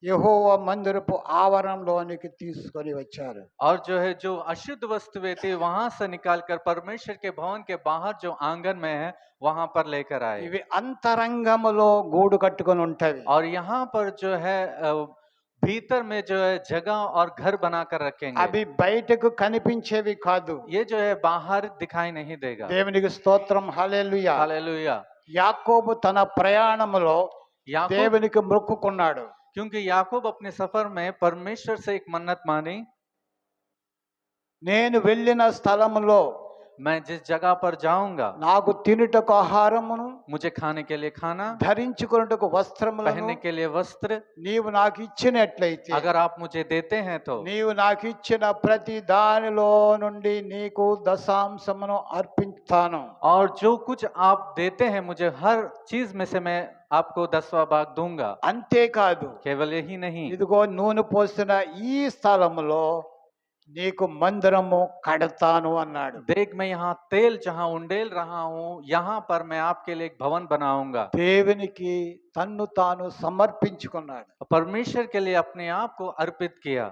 యెహోవా మందిరపు ఆవరణలోనికి తీసుకొని వచ్చారు. और जो है जो अशुद्ध वस्तुएं थी वहां से निकालकर परमेश्वर के भवन के बाहर जो आंगन में है वहां पर लेकर आए। ఇవి అంతరంగములో గూడు కట్టుకొని ఉంటవి. और यहाँ पर जो है भीतर में जो है जगह और घर बनाकर रखेंगे। అవి బయటకు కనిపించేవి కాదు. ये जो है बाहर दिखाई नहीं देगा। దేవునికి స్తోత్రం, హల్లెలూయా. हालेलुया। యాకోబు తన ప్రయాణములో याकूब, దేవునికి మొక్కుకున్నాడు. क्योंकि याकूब अपने सफर में परमेश्वर से एक मन्नत मानी, నేను వెళ్ళిన స్థలములో मैं जिस जगह पर जाऊंगा నాకు తినుటకు ఆహారమును, मुझे खाने के लिए खाना, ధరించుకొనుటకు వస్త్రములను पहनने के लिए वस्त्र నీవు నాకు ఇచ్చినట్లయితే अगर आप मुझे देते हैं तो నీవు నాకు ఇచ్చిన ప్రతి దానిలో నుండి నీకు దశాంశమును అర్పిస్తాను. और जो कुछ आप देते हैं मुझे हर चीज में से मैं आपको 10वां भाग दूंगा। అంతేకాదు, केवल यही नहीं, ఇదిగో నూనె పోసిన ఈ స్థలములో నీకు మందిరము కడతాను అన్నాడు. देख मैं यहाँ तेल जहाँ उंडेल रहा हूँ यहाँ पर मैं आपके लिए एक भवन बनाऊंगा। దేవునికి తన్ను తాను సమర్పించుకున్నాడు. परमेश्वर के लिए अपने आप को अर्पित किया,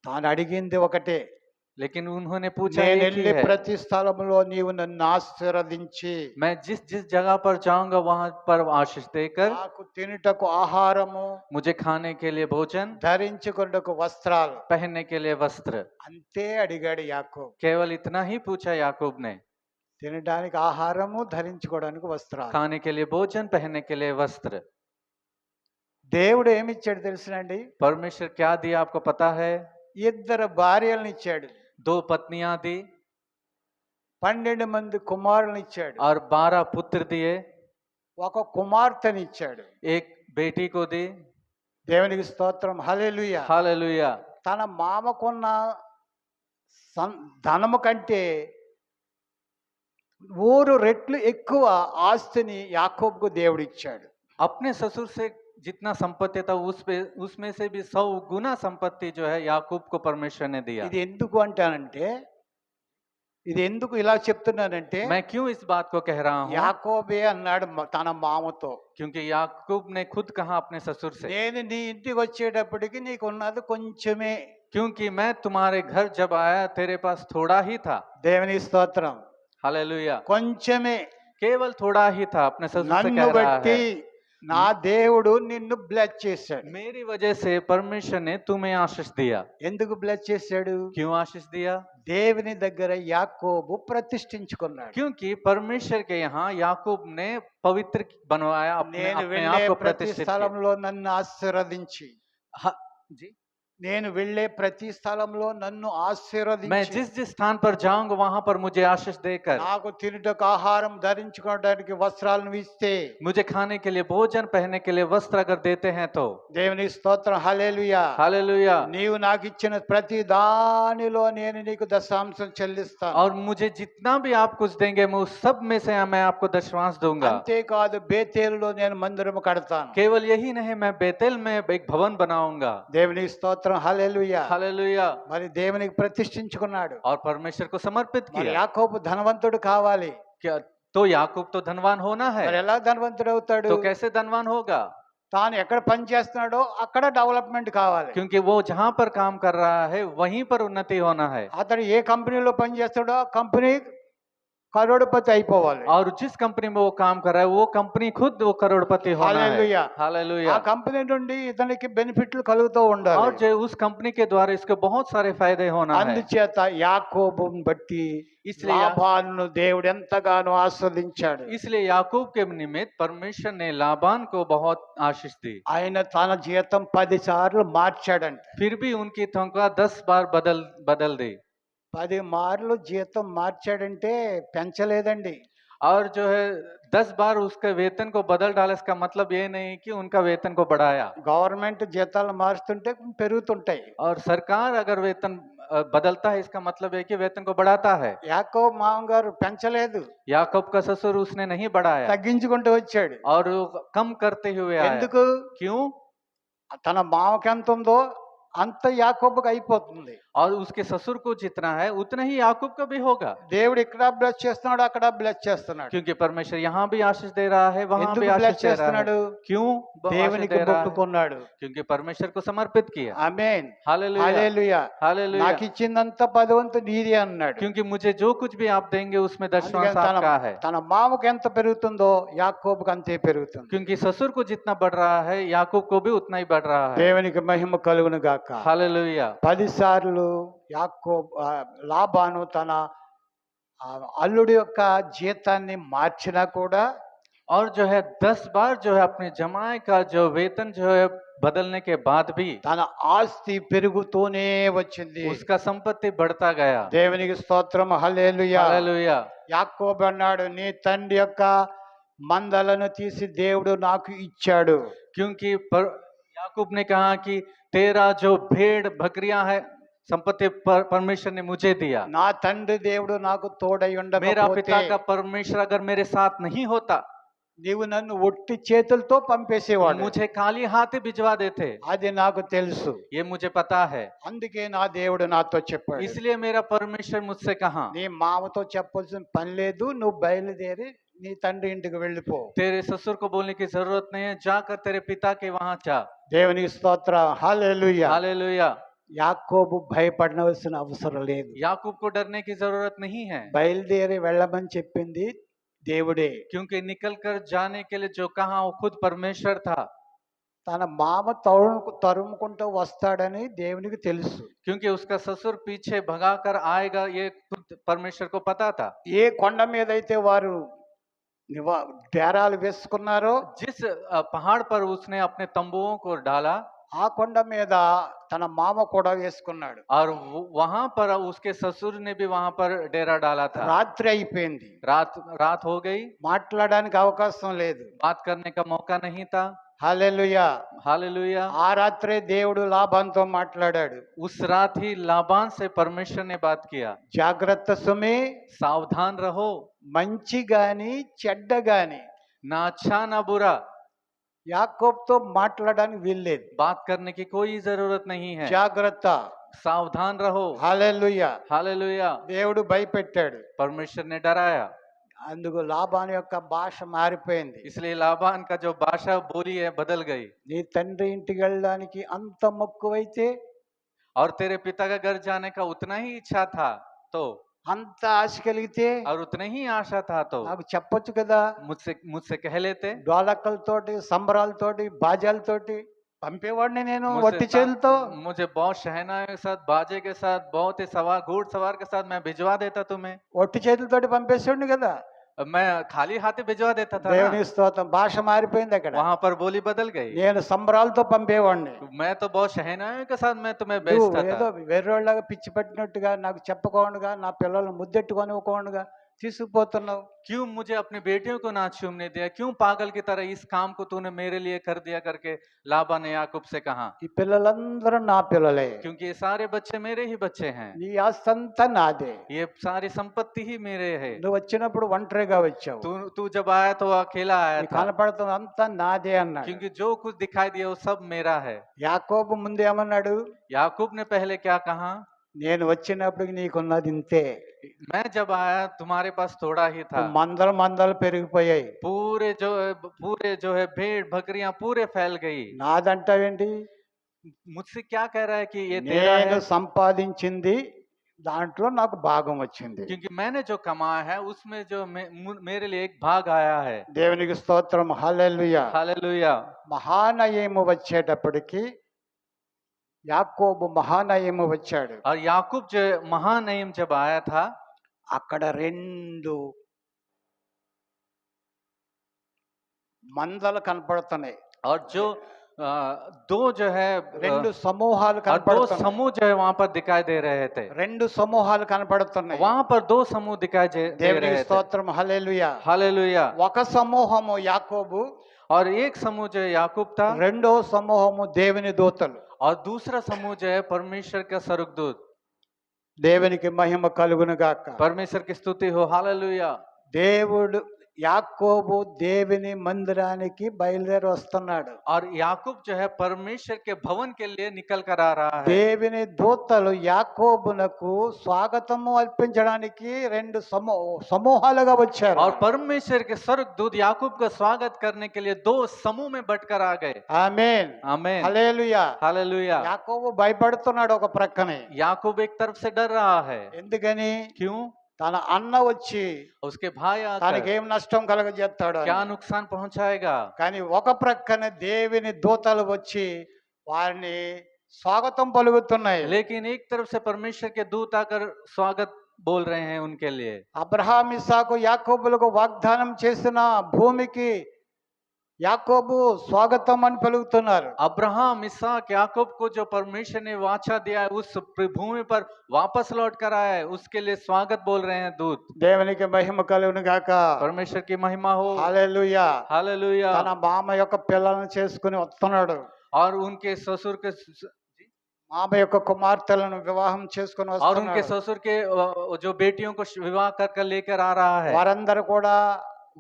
తాను అడిగింది ఒకటే, लेकिन उन्होंने पूछा నేను एक ही వెళ్ళే है, ప్రతి స్థలములో నీవు నన్ను ఆశీర్వదించి मैं जिस जिस जगह पर जाऊंगा वहां पर आशीष देकर నాకు తినుటకు ఆహారము, मुझे खाने के लिए भोजन, ధరించుకొనుటకు వస్త్రాలు, पहनने के लिए वस्त्र। అంతే అడిగాడు యాకోబు. केवल इतना ही पूछा याकूब ने, తినడానికి ఆహారము, ధరించుకోవడానికి వస్త్రాలు. खाने के लिए भोजन, पहनने के लिए वस्त्र। దేవుడు ఏమిచ్చాడు తెలుసునండి? परमेश्वर क्या दिया आपको पता है? ఇద్దరు భార్యలను ఇచ్చాడు, 2 पत्नियां दी 12 మంది కుమారులను ఇచ్చాడు, और 12 पुत्र दिए, ఒక కుమార్తెని ఇచ్చాడు. एक बेटी को दी। దేవునికి స్తోత్రం, హల్లెలూయా. हालेलुया। తన మామకున్న ధనము కంటే 3 రెట్లు ఎక్కువ ఆస్తిని యాకోబుకు దేవుడు ఇచ్చాడు. अपने ससुर से जितना संपत्ति था उसमें से भी 100 गुना संपत्ति जो है याकूब को परमेश्वर ने दिया। ఇది ఎందుకు అంటానంటే, ఇది ఎందుకు ఇలా చెప్తున్నానంటే, मैं क्यों इस बात को कह रहा हूँ? యాకోబే అన్నాడు తన మామతో, क्योंकि याकूब ने खुद कहा अपने ससुर से, నేను నీ ఇంటికి వచ్చేటప్పటికి నీకు ఉన్నది కొంచెమే. क्योंकि मैं तुम्हारे घर जब आया तेरे पास थोड़ा ही था। దేవుని స్తోత్రం, हालेलुया। కొంచెమే. केवल थोड़ा ही था। अपने ससुर से నన్ను कह रहा బట్టి है, నా దేవుడు నిన్ను బ్లెస్ చేశాడు. मेरी वजह से परमेश्वर ने तुम्हें आशीष दिया। ఎందుకు బ్లెస్ చేశాడు? क्यों आशीष दिया? దేవుని దగ్గర యాకోబు ప్రతిష్ఠించుకున్నాడు. क्योंकि परमेश्वर के यहाँ याकूब ने पवित्र बनवाया, నేను अपने వెళ్ళే आप को ప్రతి प्रतिष्ठित किया। స్థలంలో నన్ను ఆశీర్వదించి, हाँ, जी। నేను వెళ్ళే ప్రతి స్థలంలో నన్ను मैं ఆశీర్వదించి, जिस जिस स्थान पर जाऊंगा वहां पर मुझे आशीष देकर, నాకు తినుటకు ఆహారం, ధరించుకోవడానికి వస్త్రాలను ఇస్తే, मुझे खाने के लिए भोजन, पहनने के लिए वस्त्र अगर देते हैं तो దేవుని స్తోత్రం, హల్లెలూయా. हालेलुया। నీవు నాకు ఇచ్చిన ప్రతి దానిలో నేను నీకు దశాంశం చెల్లిస్తాను. और मुझे जितना भी आप कुछ देंगे मैं उस सब में से मैं आपको दशमांश दूंगा। అంతేకాదు, బేతేలులో నేను మందిరము కడతాను. केवल यही नहीं, मैं बेतेल में एक भवन बनाऊंगा। దేవుని స్తోత్రం, హల్లెలూయా. हालेलुया। మరి దేవునికి ప్రతిష్ఠించుకున్నాడు. और परमेश्वर को समर्पित మరి किया। యాకోబు ధనవంతుడు కావాలి. क्या तो याकूब तो धनवान होना మరి है, ఎలా ధనవంతుడు అవుతాడు? तो कैसे धनवान होगा? తాను ఎక్కడ పని చేస్తున్నాడో అక్కడ డెవలప్మెంట్ కావాలి. क्योंकि वो जहां पर काम कर रहा है वहीं पर उन्नति होना है। అతడు ఏ కంపెనీలో పని చేస్తాడో ఆ కంపెనీ కరోడుపతి అయిపోవాలి. और जिस कंपनी में वो काम कर रहा है वो कंपनी खुद वो करोड़पति होना है। हालेलुया। ఆ हालेलुया। కంపెనీ నుండి ఇతనికి బెనిఫిట్లు కలుగుతూ और ఉండాలి. जो उस कंपनी के द्वारा इसके बहुत सारे फायदे होना है। అందుచేత యాకోబుని బట్టి इसलिए లాబానును దేవుడు ఎంతగానో ఆస్వాదించాడు. इसलिए याकूब के निमित्त परमेश्वर ने लाबान को बहुत आशीष दी। ఆయన తన జీతం 10 సార్లు మార్చాడంట. फिर भी उनकी तनख्वाह 10 बार बदल दी। 10 మార్లు జీతం మార్చాడంటే పెంచలేదండి. और जो है 10 बार उसके वेतन को बदल डाला, इसका मतलब ये नहीं कि उनका वेतन को बढ़ाया। గవర్నమెంట్ జీతాలు మారుస్తుంటే పెరుగుతుంటాయి. और सरकार अगर वेतन बदलता है इसका मतलब है कि वेतन को बढ़ाता है। యాకోబు మామగారు పెంచలేదు, याकूब का ससुर उसने नहीं बढ़ाया తగ్గించుకుంటూ వచ్చాడు. और वो कम करते हुए आया। ఎందుకు? क्यों? తన మామకి ఎంత ఉందో అంత యాకోబుకి అయిపోతుంది. और उसके ससुर को जितना है उतना ही याकूब का भी होगा। దేవుడు ఇక్కడ బ్లెస్ చేస్తున్నాడు, అక్కడ బ్లెస్ చేస్తున్నాడు. क्योंकि परमेश्वर यहाँ भी आशीष दे रहा है, वहां ఎందుకు भी బ్లెస్ आशीष दे रहा है। చేస్తున్నాడు? क्यों आशीष దేవునికి दे रहा है? మొక్కుకున్నాడు. क्योंकि परमेश्वर को समर्पित किया। ఆమేన్. हालेलुया। హల్లెలూయా. हालेलुया। నాకు ఇచ్చిందంతా 10 వంతు నీదే అన్నాడు. क्योंकि मुझे जो कुछ भी आप देंगे उसमें दशमांश అందుకని आपका है। తన మామకు ఎంత పెరుగుతుందో యాకోబుకి అంతే పెరుగుతుంది. क्योंकि ससुर को जितना बढ़ रहा है याकूब को भी उतना ही बढ़ रहा है। దేవునికి మహిమ కలుగును గాక. हालेलुया। 10 సార్లు లాబాను తన అల్లుడి యొక్క జీతాన్ని మార్చినా కూడా और जो है 10 बार जो है अपने जमाए का जो वेतन जो है बदलने के बाद भी తన ఆస్తి పెరుగుతూనే వచ్చింది. उसका संपत्ति बढ़ता गया। దేవునికి స్తోత్రం. హల్లెలూయా. हालेलुया। యాకోబు అన్నాడు, నీ తండ్రి యొక్క మందలను తీసి దేవుడు నాకు ఇచ్చాడు. क्योंकि याकूब ने कहा कि तेरा जो भेड़ बकरियां है संपत्ति परमेश्वर ने मुझे दिया। నా తండ్రి దేవుడు నాకు తోడై मेरा ఉండకపోతే पिता का परमेश्वर अगर मेरे साथ नहीं होता నీవు నన్ను ఒట్టి చేతులతో పంపేసేవాడు. मुझे खाली हाथ ही भिजवा देते। అది నాకు తెలుసు. ये मुझे पता है। అందుకే నా దేవుడు నాతో చెప్పాడు, इसलिए मेरा परमेश्वर मुझसे कहा నీ మామతో చెప్పాల్సిన పని లేదు, నువ్వు బయలుదేరి నీ తండ్రి ఇంటికి వెళ్ళిపో. तेरे ससुर को बोलने की जरूरत नहीं है, जाकर तेरे पिता के वहां जा। దేవునికి స్తోత్రం. హల్లెలూయా. हालेलुया। యాకోబు భయపడవలసిన అవసరం లేదు. याकूब को डरने की जरूरत नहीं है, బయలుదేరి వెళ్ళమని చెప్పింది దేవుడే. क्योंकि निकल कर जाने के लिए जो कहा वो खुद परमेश्वर था। తన మామ తరుముకుంటూ వస్తాడని దేవునికి తెలుసు. क्योंकि उसका ससुर पीछे भगा कर आएगा ये खुद परमेश्वर को पता था। ఏ కొండ మీద అయితే వారు డేరాలు వేసుకున్నారో जिस पहाड़ पर उसने अपने तंबुओं को डाला ఆ కొండ మీద తన మామ కూడా వేసుకున్నాడు. और वहां पर उसके ससुर ने भी वहां पर डेरा डाला था। రాత్రి అయిపోయింది, रात हो गई, మాట్లాడడానికి అవకాశం లేదు. बात करने का मौका नहीं था। హల్లెలూయా. हालेलुया। ఆ రాత్రే దేవుడు లాబానుతో మాట్లాడాడు. उस रात ही लाबान से परमेश्वर ने बात किया, జాగ్రత్త సుమి, सावधान रहो, మంచి గాని చెడ్డ గాని ना अच्छा ना बुरा, యాకోబుతో మాట్లాడడానికి వీల్లేదు. बात करने की कोई जरूरत नहीं है। జాగ్రత్త. सावधान रहो। హల్లెలూయా. हालेलुया। దేవుడు భయపెట్టాడు. परमेश्वर ने डराया, అందుకు లాబాను యొక్క భాష మారిపోయింది. इसलिए लाबान का जो भाषा बोली है बदल गई। నీ తండ్రి ఇంటికి వెళ్ళడానికి అంత మక్కువైతే, और तेरे पिता का घर जाने का उतना ही इच्छा था तो, అంత ఆశ కలిగితే और उतना ही आशा था तो నాకు చెప్పొచ్చు కదా. मुझसे कह लेते। డోలకలతోటి, సంబరాలతోటి, బాజాలతోటి పంపేవాడిని నేను मुझसे వట్టి చేతులతో. मुझे बहुत शहनाई के साथ, बाजे के साथ, बहुत ही घुड़सवार के साथ मैं भिजवा देता तुम्हें। వట్టి చేతులతోటి పంపేసేవాడిని కదా. मैं खाली हाथी भिजवा देता था ना। దేవుని స్తోత్రం. భాష మారిపోయింది అక్కడ. वहां पर बोली बदल गई। నేను సంబరాలతో పంపేవాడిని. मैं तो बहुत शहनाइयों के साथ मैं तुम्हें నువ్వు भेजता ఏదో था। వేరేలాగా పిచ్చి పట్టినట్టుగా, నాకు చెప్పకుండా, నా పిల్లలు ముద్దెట్టుకొనివ్వకుండా తీసుకుపోతున్నావు. क्यों मुझे अपनी बेटियों को ना छूमने दिया, क्यों पागल की तरह इस काम को तूने मेरे लिए कर दिया करके लाबा ने याकूब से कहा। ఈ పిల్లలందరూ నా పిల్లలే, क्योंकि ये सारे बच्चे मेरे ही बच्चे हैं, నీ ఆస్తి అంతా నాదే. ये सारी संपत्ति ही मेरे है। నువ్వు వచ్చినప్పుడు ఒంటరిగా వచ్చావు, तू जब आया तो अकेला आया నీకు था, కనపడుతున్న అంతా నాదే అన్నాడు. क्योंकि जो कुछ दिखाई दिया वो सब मेरा है। యాకోబు ముందు ఏమన్నాడు? याकूब ने पहले क्या कहा? నేను వచ్చినప్పటికి నీకున్నది ఇంతే. मैं जब आया तुम्हारे पास थोड़ा ही था। మందలు మందలు పెరిగిపోయాయి. पूरे जो है भेड़ बकरियां पूरे फैल गई। నాదంటావేంటి? मुझसे क्या कह रहा है कि ये तेरा నేను है? సంపాదించింది దాంట్లో నాకు భాగం వచ్చింది. क्योंकि मैंने जो कमाया है उसमें जो मेरे लिए एक भाग आया है। దేవునికి స్తోత్రం. హల్లెలూయా. हालेलुया। మహానయము వచ్చేటప్పటికి యాకోబు మహానయము వచ్చాడు. और याकूब जो महानईम जब आया था, అక్కడ రెండు మందలు కనపడుతున్నాయి. और जो दो जो है రెండు సమూహాలు और दो కనపడుతున్నాయి. समूह जो है वहां पर दिखाई दे रहे थे। రెండు సమూహాలు కనపడుతున్నాయి. वहां पर दो समूह दिखाई दे దేవునికి रहे थे। స్తోత్రం. హల్లెలూయా. हालेलुया। ఒక సమూహము యాకోబు, और एक समूह जो है याकूब था, రెండో సమూహము దేవుని దూతలు. और दूसरा समूह जो है परमेश्वर का स्वर्गदूत। దేవునికి మహిమ కలుగును గాక. परमेश्वर की स्तुति हो। हालेलुया। దేవుడు యాకోబు దేవుని మందిరానికి బయలుదేరి వస్తున్నాడు. और याकूब जो है परमेश्वर के भवन के लिए निकल कर आ रहा है। దేవుని దూతలు యాకోబునకు స్వాగతము అర్పించడానికి రెండు సమూహాలుగా వచ్చారు. और परमेश्वर के स्वर्गदूत याकूब का स्वागत करने के लिए दो समूह में बटकर आ गए। ఆమేన్. आमीन। హల్లెలూయా. हालेलुया। యాకోబు భయపడుతున్నాడు ఒక ప్రక్కనే. याकूब एक तरफ से डर रहा है। ఎందుకని? क्यों? తన అన్న వచ్చి उसके भाई आकर తనకేం నష్టం కలగజేస్తాడు అని. क्या नुकसान पहुंचाएगा। కానీ ఒక ప్రక్కన దేవుని దూతలు వచ్చి వారిని స్వాగతం పలుకుతున్నాయి. लेकिन एक तरफ से परमेश्वर के दूत आकर स्वागत बोल रहे हैं उनके लिए। అబ్రహాం ఇస్సాకు యాకోబులకు వాగ్దానం చేసిన భూమికి యాకోబు స్వాగతం అని పలుకుతున్నారు. अब्राहम इसहाक याकूब को जो परमेश्वर ने वाचा दिया है उस भूमि पर वापस लौट कर आया है, उसके लिए स्वागत बोल रहे हैं दूत। దేవునికి మహిమ కలుగును గాక. परमेश्वर की महिमा हो। హల్లెలూయా. हालेलुया। తన మామ యొక్క పిల్లలను చేసుకుని వస్తున్నాడు. और उनके ससुर के మామ యొక్క కుమార్తెలను వివాహం చేసుకుని और उनके వస్తున్నాడు. ससुर के जो बेटियों को विवाह कर लेकर आ रहा है। వారందరూ కూడా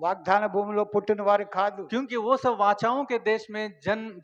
వాగ్దాన భూమిలో పుట్టిన వారు కాదు. क्योंकि वो सब वाचाओं के देश में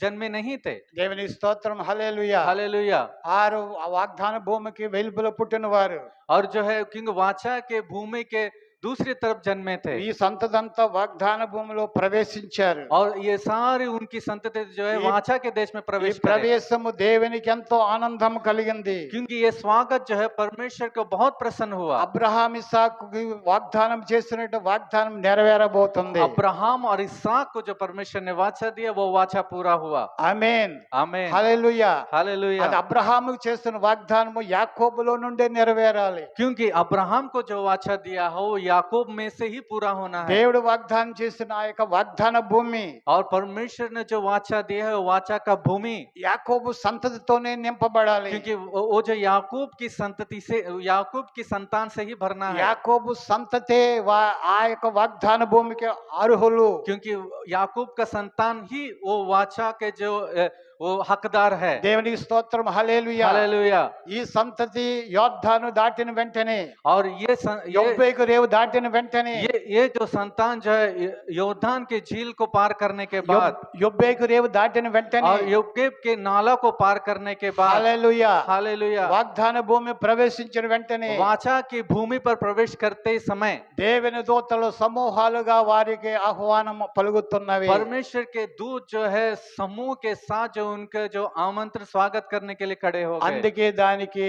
जन्मे नहीं थे। దేవుని స్తోత్రం. హల్లెలూయా. हालेलुया। ఆరు ఆ వాగ్దాన భూమికి వెలుపల పుట్టిన వారు. और जो है क्योंकि वाचा के भूमि के दूसरी तरफ जन्मे थे। ఈ సంతతంతా వాగ్దాన భూమిలో ప్రవేశించారు. और ये सारी उनकी संतति जो है वाचा के देश में ఈ प्रवेश करे। ప్రవేశము దేవునికి ఎంతో ఆనందం కలిగింది. क्योंकि ये स्वागत जो है परमेश्वर को बहुत प्रसन्न हुआ। అబ్రహాం ఇస్సాకుకి వాగ్దానం చేసినట్టు వాగ్దానం నెరవేరబోతుంది. अब्राहम और इसहाक को जो परमेश्वर ने वाचा दिया वो वाचा पूरा हुआ। ఆమేన్. आमीन। హల్లెలూయా. हालेलुया। అది అబ్రహాముకు చేసిన వాగ్దానము యాకోబులో నుండే నెరవేరాలి. क्योंकि अब्राहम को जो वाचा दिया हो याकूब में से ही पूरा होना है। దేవుడు వాగ్దానం చేసిన ఆ యొక్క వాగ్దాన భూమి और परमेश्वर ने जो वाचा दिया है वो वाचा का भूमि యాకోబు సంతతితోనే నింపబడాలి. क्योंकि वो जो याकूब की संतति से याकूब की संतान से ही भरना है। యాకోబు సంతతే ఆ యొక్క వాగ్దాన భూమికి అర్హులు. क्योंकि याकूब का संतान ही वो वाचा के जो वो हकदार है। దేవునికి స్తోత్రం. హల్లెలూయా. हालेलुया। ఈ సంతతి యోర్దాను దాటిన వెంటనే और ये యొబ్బేకు రేవు దాటిన వెంటనే ये जो संतान जो है योर्दान के झील को पार करने के बाद యొబ్బేకు రేవు దాటిన వెంటనే और యోకేब के नाला को पार करने के बाद హల్లెలూయా हालेलुया వాగ్దాన భూమి ప్రవేశించిన వెంటనే वाचा की भूमि पर प्रवेश करते समय దేవుని దూతలు సమూహాలుగా వారికి ఆహ్వానం పలుకుతున్నవి. परमेश्वर के दूत जो है समूह के साथ जो उनके जो आमंत्रण स्वागत करने के लिए खड़े हो गए। అందుకే దానికి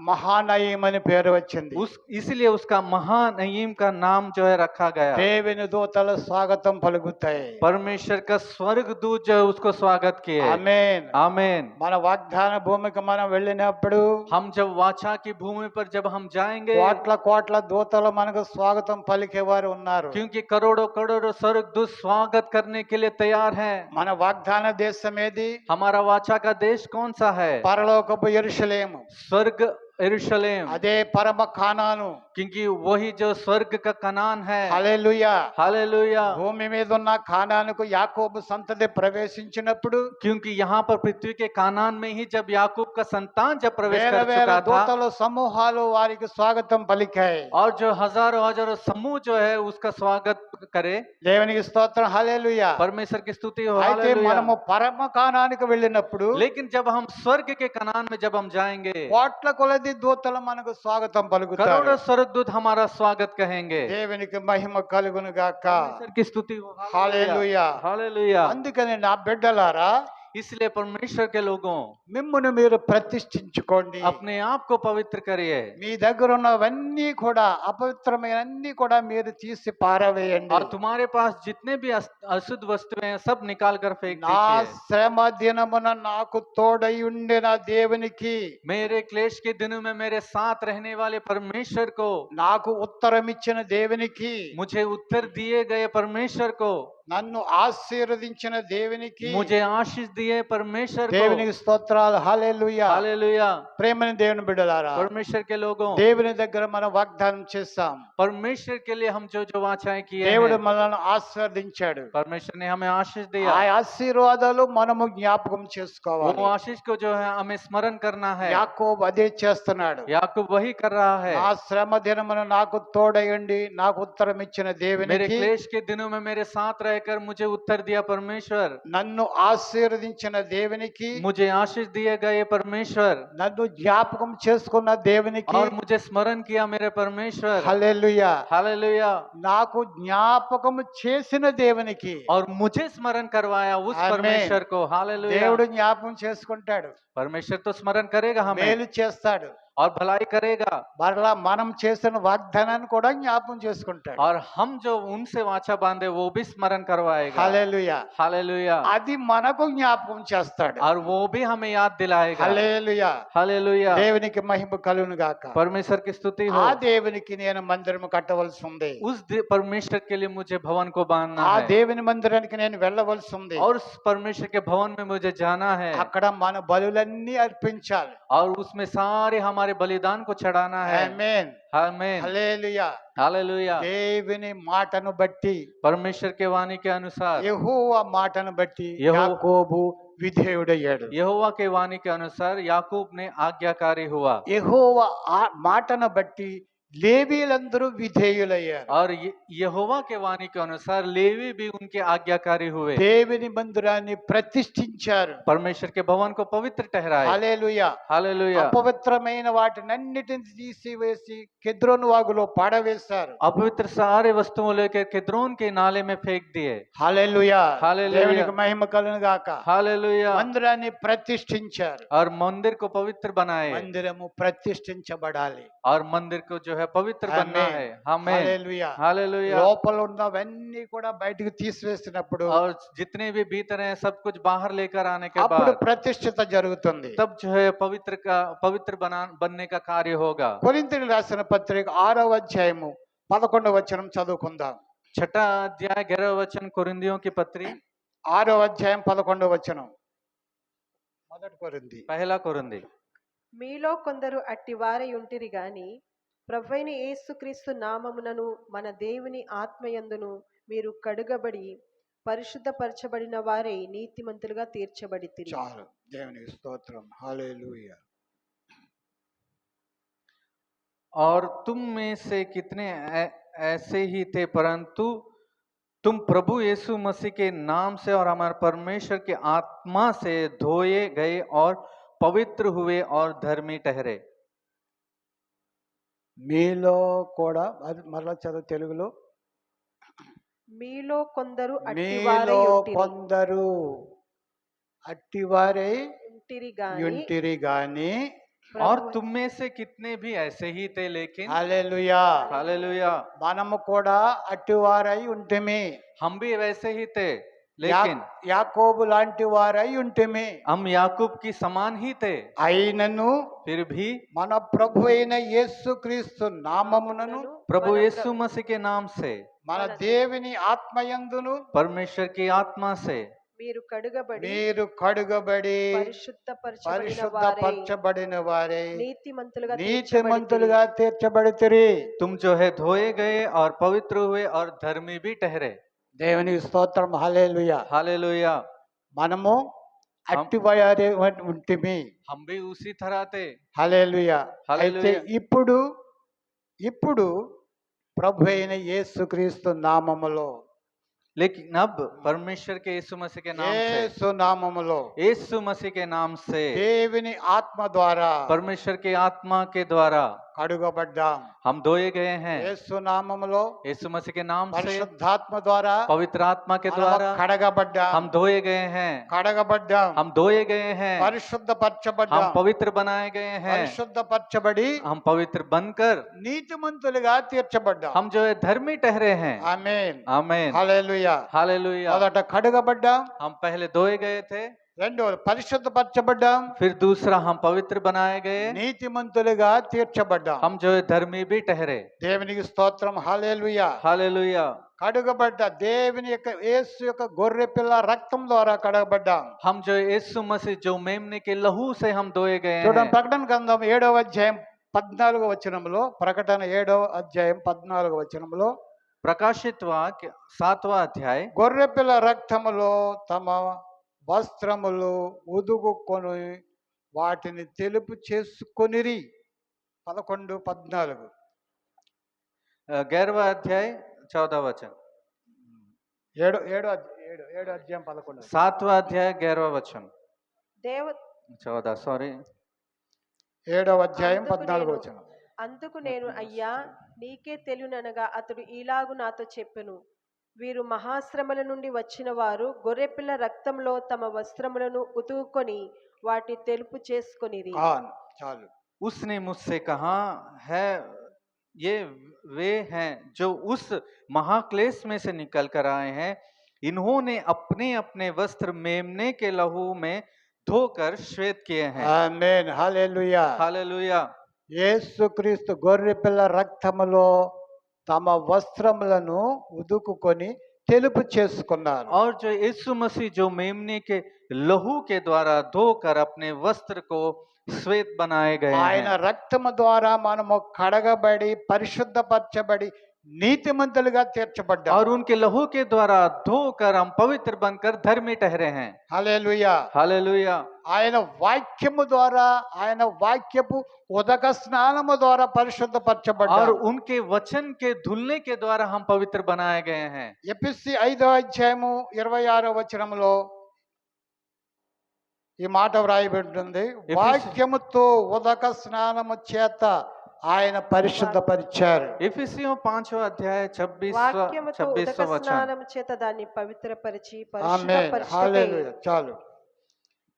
మహానయీం అని పేరు వచ్చింది. इसलिए उसका महानईम का नाम जो है रखा गया। దేవుని దూతలు స్వాగతం పలుకుతాయి. परमेश्वर का स्वर्गदूत जो है उसको स्वागत किए। ఆమేన్. आमीन। మన వాగ్దాన భూమికి మనం వెళ్ళినప్పుడు हम जब वाचा की भूमि पर जब हम जाएंगे కోట్ల కోట్ల దూతలు మనకు స్వాగతం పలికేవారు ఉన్నారు. क्योंकि करोड़ों करोड़ों स्वर्गदूत स्वागत करने के लिए तैयार हैं। మన వాగ్దాన దేశం ఏది? हमारा वाचा का देश कौन सा है? పరలోకపు యెరూషలేము. स्वर्ग यरूशलेम। అదే పరమ కానాను. क्योंकि वही जो स्वर्ग का कनान है। హల్లెలూయా. हालेलुया। భూమి మీద ఉన్న కానానుకు యాకోబు సంతతి ప్రవేశించినప్పుడు क्योंकि यहाँ पर पृथ्वी के कानान में ही जब याकूब का संतान जब प्रवेश వేల कर వేల चुका था దూతలు సమూహాలు వారికి స్వాగతం పలికాయి. और जो हजारों हजारों समूह जो है उसका स्वागत करे। దేవునికి స్తోత్రం, హల్లెలూయా. परमेश्वर की स्तुति हो, అయితే हालेलुया। మనము పరమ కానానికి వెళ్ళినప్పుడు लेकिन जब हम स्वर्ग के कनान में जब हम जाएंगे, కోట్ల కొలది దూతలు మనకు స్వాగతం పలుకుతారు. करोड़ों स्वर्गदूत हमारा स्वागत कहेंगे। దేవునికి మహిమ కలుగును గాక. परमेश्वर की स्तुति हो, हालेलुया। हालेलुया। అందుకని నా బిడ్డలారా, इसलिए परमेश्वर के लोगों, మిమ్మును మీరు ప్రతిష్ఠించుకోండి. अपने आप को पवित्र करिए। మీ దగ్గర ఉన్నవన్నీ కూడా అపవిత్రమైనన్ని కూడా మీరు తీసి పారవేయండి. और तुम्हारे पास जितने भी अशुद्ध वस्तुएं हैं सब निकाल कर फेंक నా दीजिए। శ్రమ దినమున నాకు తోడై ఉండిన దేవునికి, मेरे क्लेश के दिनों में मेरे साथ रहने वाले परमेश्वर को, నాకు ఉత్తరం ఇచ్చిన దేవునికి, मुझे उत्तर दिए गए परमेश्वर को, నన్ను ఆశీర్వదించిన దేవునికి, मुझे आशीष दिए परमेश्वर को। దేవునికి స్తోత్రాలు, హల్లెలూయా. हालेलुया। ప్రేమని దేవుని బిడ్డలారా, परमेश्वर के लोगों, దేవుని దగ్గర మనం వాగ్దానం చేస్తాం. परमेश्वर के लिए हम जो जो वाचाएं किए దేవుడు हैं, మనల్ని ఆశీర్వదించాడు. परमेश्वर ने हमें आशीष ఆ दिया। ఆశీర్వాదాలు మనము జ్ఞాపకం చేసుకోవాలి. वो आशीष को जो है हमें स्मरण करना है। యాకోబు అదే చేస్తున్నాడు. याकूब वही कर रहा है। నా శ్రమ దినమున నాకు తోడయండి, నాకు ఉత్తరం ఇచ్చిన मेरे దేవునికి, क्लेश के दिनों में मेरे साथ रहकर मुझे उत्तर दिया परमेश्वर, నన్ను ఆశీర్వదించిన దేవునికి, मुझे आशीष दिए गए परमेश्वर, నన్ను జ్ఞాపకం చేసుకున్న దేవునికి, और मुझे स्मरण किया मेरे परमेश्वर। హల్లెలూయా. हालेलुया। నాకు జ్ఞాపకం చేసిన దేవునికి, और मुझे स्मरण करवाया उस आमीन। परमेश्वर को। हालेलुया। దేవుడు జ్ఞాపకం చేసుకుంటాడు, परमेश्वर तो स्मरण करेगा हमें మేలు చేస్తాడు. और भलाई करेगा, మరలా మనం చేసిన వాగ్దానాన్ని కూడా జ్ఞాపకం చేసుకుంటాడు. और हम जो उनसे वाचा बांधे वो भी स्मरण करवाएगा। హల్లెలూయా. हालेलुया। అది మనకు జ్ఞాపకం చేస్తాడు. और वो भी हमें याद दिलाएगा। హల్లెలూయా. हालेलुया। దేవునికి మహిమ కలుగును గాక. परमेश्वर की स्तुति हो। ఆ దేవునికి నేను మందిరం కట్టవలసి ఉంది. उस परमेश्वर के लिए मुझे भवन को बांधना ఆ है, దేవుని మందిరానికి నేను వెళ్ళవలసి ఉంది. और उस परमेश्वर के भवन में मुझे जाना है, అక్కడ మన బలులన్నీ అర్పించాలి. और उसमें सारे हमारे बलिदान को चढ़ाना है। ఆమేన్. आमीन। హల్లెలూయా. हालेलुया। దేవుని మాటను బట్టి, परमेश्वर के वाणी के अनुसार, యెహోవా మాటను బట్టి యెహోవా- యాకోబు విధేయుడయ్యాడు. यहोवा के वाणी के अनुसार याकूब ने आज्ञाकारी हुआ, యెహోవా ఆ మాటను బట్టి లేవీలందరూ విధేయులయ్యారు. और यहोवा के वाणी के अनुसार लेवी भी उनके आज्ञाकारी हुए, దేవుని మందిరాన్ని ప్రతిష్ఠించారు. परमेश्वर के भवन को पवित्र ठहराए। హల్లెలూయా. हालेलुया। అపవిత్రమైన వాటినన్నిటిని తీసివేసి కెద్రోను వాగులో పాడవేశారు. अपवित्र सारे वस्तुओं लेकर किद्रोन के नाले में फेंक दिए। హల్లెలూయా. హల్లెలూయా. దేవునికి మహిమ కలుగును గాక. हालेलुया। మందిరాన్ని ప్రతిష్ఠించారు. और मंदिर को पवित्र बनाए, మందిరము ప్రతిష్ఠించబడాలి. और मंदिर को जो है पवित्र बनना ఆమేన్. है। हमें హల్లెలూయా. हालेलुया। లోపల ఉన్నవన్నీ కూడా బయటకు తీసివేసినప్పుడు और जितने भी भीतर हैं सब कुछ बाहर लेकर आने के అప్పుడు बाद ప్రతిష్ఠిత జరుగుతుంది. तब जो है पवित्र बनने का कार्य होगा। కొరింథీయులకు రాసిన పత్రిక 6వ అధ్యాయము 11వ వచనం చదువుకుందాం. छठा अध्याय 11 वचन कुरिन्थियों की पत्री, 6వ అధ్యాయం 11వ వచనం. మొదటి కొరింథీ. पहला कुरिन्थी। మీలో కొందరు అట్టివారై ఉంటిరి గాని ప్రభువైన యేసుక్రీస్తు నామమునను మన దేవుని ఆత్మయందును మీరు కడుగబడి పరిశుద్ధపరచబడిన వారై నీతిమంతులుగా తీర్చబడితిరి. చాలు. దేవునికి స్తోత్రం. హల్లెలూయా. और तुम में से कितने ऐसे ही थे, परंतु तुम प्रभु यीशु मसीह के नाम से और हमारे परमेश्वर के आत्मा से धोए गए और पवित्र हुए और धर्मी ठहरे। మీలో కూడా, అది మరలా చదువు తెలుగులో. మీలో కొందరు అట్టివారై మీలో ఉంటిరి కొందరు అట్టివారై ఉంటిరి గాని యుంటిరి గాని. और तुम में से कितने भी ऐसे ही थे, लेकिन హల్లెలూయా. हालेलुया, మనము కూడా అట్టివారై ఉంటిమి. हम भी वैसे ही थे, लेकिन యాకోబు లాంటి వారై ఉంటిమి. हम याकूब की समान ही थे, అయినను फिर भी మన ప్రభు అయిన యేసుక్రీస్తు నామమునను प्रभु यीशु मसीह के नाम से, మన దేవుని ఆత్మయందును परमेश्वर की आत्मा से మీరు కడుగబడి మీరు కడుగబడి పరిశుద్ధపరచబడిన వారై నీతిమంతులుగా నీతిమంతులుగా తీర్చబడితిరి. तुम जो है धोए गए और पवित्र हुए और धर्मी भी ठहरे। దేవునికి స్తోత్రం. హల్లెలూయా. हालेलुया। మనము అట్టివారై ఉంటిమి. हम भी उसी तरह थे। హల్లెలూయా. అయితే హల్లెలూయా. ఇప్పుడు ప్రభు అయిన యేసుక్రీస్తు నామములో, लेकिन अब परमेश्वर के यीशु मसीह के नाम से, యేసు నామములో, यीशु मसीह के नाम से, దేవుని ఆత్మ ద్వారా परमेश्वर की आत्मा के द्वारा కడుగబడ్డాం. हम धोए गए हैं। యేసు నామములో, यीशु मसीह के नाम से, పరిశుద్ధాత్మ ద్వారా पवित्र आत्मा के మనము द्वारा కడగబడ్డాం. हम धोए गए हैं, కడగబడ్డాం, हम धोए गए हैं, పరిశుద్ధపరచబడ్డాం. हम पवित्र बनाए गए हैं, పరిశుద్ధపరచబడి हम पवित्र बनकर నీతిమంతులుగా తీర్చబడ్డాం. हम जो है धर्मी ठहरे हैं। ఆమేన్. आमीन, హల్లెలూయా. हालेलुया। మొదట కడగబడ్డాం, हम पहले धोए गए थे, రెండోది పరిశుద్ధపరచబడ్డాం, फिर दूसरा हम पवित्र बनाए गए, నీతిమంతులుగా తీర్చబడ్డాం. हम जो है धर्मी भी ठहरे। దేవునికి స్తోత్రం. హల్లెలూయా. हालेलुया। కడుగబడ్డ దేవుని యొక్క యేసు యొక్క గొర్రె పిల్ల రక్తం ద్వారా కడగబడ్డాం. हम जो यीशु मसीह जो मेमने के लहू से हम धोए गए చూడండి, हैं। ప్రకటన గ్రంథం 7వ అధ్యాయం 14వ వచనంలో, ప్రకటన 7వ అధ్యాయం 14వ వచనంలో, प्रकाशित वाक्य 7वां अध्याय, గొర్రె పిల్ల రక్తములో తమ వస్త్రములు ఉదుగుకొని వాటిని తెలుపు చేసుకొనిరి. 11-14. 11वां अध्याय 14 वचन, 7 అధ్యాయం 11. 7वां अध्याय 11वां वचन, దేవ 14 सॉरी, 7వ అధ్యాయం 14వ వచనం. అందుకు నేను, అయ్యా నీకే తెలియననగా అతడు ఈలాగు నాతో చెప్పెను, వీరు మహాశ్రమల నుండి వచ్చిన వారు గొర్రెపిల్ల రక్తంలో తమ వస్త్రములను ఉతుకుకొని వాటి తెలుపు చేసుకొనిరి. చాలు. उसने मुझसे कहा है, ये वे हैं जो उस महाक्लेश में से निकल कर आए हैं, इन्होंने अपने अपने वस्त्र मेमने के लहू में धोकर श्वेत किए हैं। ఆమేన్. హల్లెలూయా. हालेलुया। యేసుక్రీస్తు గొర్రె పిల్ల రక్తములో తమ వస్త్రములను ఉదుకుకొని తెలుపు చేసుకున్నారు. और जो यीशु मसीह जो मेमने के लहू के द्वारा धोकर अपने वस्त्र को श्वेत बनाए गए ఆయన हैं। రక్తము ద్వారా మనము కడగబడి పరిశుద్ధపరచబడి నీతిమంతులుగా తీర్చబడ్డాం. और उनके लहू के द्वारा धोकर हम पवित्र बनकर धर्मी ठहरे हैं। హల్లెలూయా. हालेलुया। ఆయన వాక్యము ద్వారా, ఆయన వాక్యపు ఉదక స్నానము ద్వారా పరిశుద్ధపరచబడ్డాం. और उनके वचन के धुलने के द्वारा हम पवित्र बनाए गए हैं। ఎఫెసీ 5వ అధ్యాయము 26వ వచనంలో ఈ మాట వ్రాయబడింది, వాక్యముతో ఉదక స్నానము చేత ఆయన పరిశుద్ధపరిచారు. इफिसियों 5वां अध्याय 26वां వాక్యముతో ఉదక 26वां वचन, స్నానము చేత దాన్ని పవిత్రపరిచి ఆమేన్. పరిశుద్ధపరచుటకై హల్లెలూయా. చాలు.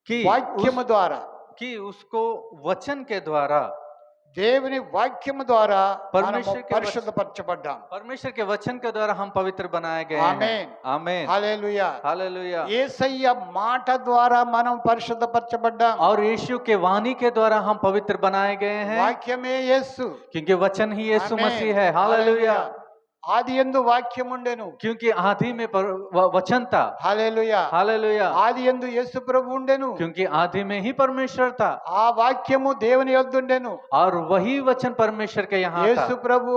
कि వాక్యము ద్వారా, कि उसको वचन के द्वारा, దేవుని వాక్యము ద్వారా परमेश्वर के పరిశుద్ధపరచబడ్డాం. परमेश्वर के वचन के द्वारा हम पवित्र बनाए गए हैं। ఆమేన్. आमीन, హల్లెలూయా. हालेलुया। యేసయ్య మాట ద్వారా మనం పరిశుద్ధపరచబడ్డాం. और यीशु के वाणी के द्वारा हम पवित्र बनाए गए हैं, వాక్యమే యేసు. क्योंकि वचन ही यीशु ఆమేన్. मसीह है। हालेलुया। ఆది యందు వాక్యం ఉండెను. क्योंकि आदि में वचन था। హల్లెలూయా. हालेलुया। ఆది యందు యేసు ప్రభు ఉండెను. क्योंकि आदि में ही परमेश्वर था, ఆ వాక్యము దేవుని యొద్ద ఉండెను. और वही वचन परमेश्वर के यहाँ యేసు था। ప్రభు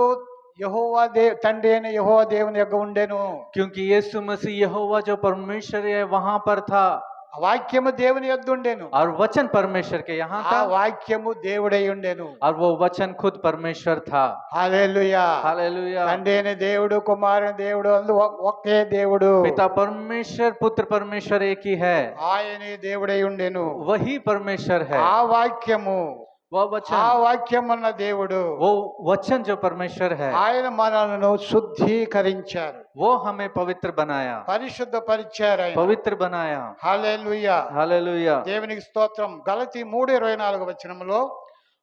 యెహోవా తండ్రి అయిన యెహోవా దేవుని యొక్క ఉండెను. क्योंकि यीशु मसीह यहोवा जो परमेश्वर है वहां पर था, ఆ వాక్యము దేవుని యొద్ద ఉండెను. और वचन परमेश्वर के यहाँ ఆ था, వాక్యము దేవుడై ఉండెను. और वो वचन खुद परमेश्वर था। హల్లెలూయా. हालेलुया। తండ్రి అయిన దేవుడు, కుమారుని దేవుడు అందు ఒకే దేవుడు. पिता परमेश्वर, पुत्र परमेश्वर एक ही है, ఆయనే దేవుడై ఉండెను. वही परमेश्वर है। ఆ వాక్యము, वो ఆ वचन, వాక్యమున్న దేవుడు वो वचन जो परमेश्वर है, ఆయన మనలను శుద్ధీకరించారు, वो हमें पवित्र बनाया, పరిశుద్ధపరిచారు ఆయన. पवित्र बनाया। హల్లెలూయా. हालेलुया। దేవునికి స్తోత్రం. గలతీ 3:24 వచనంలో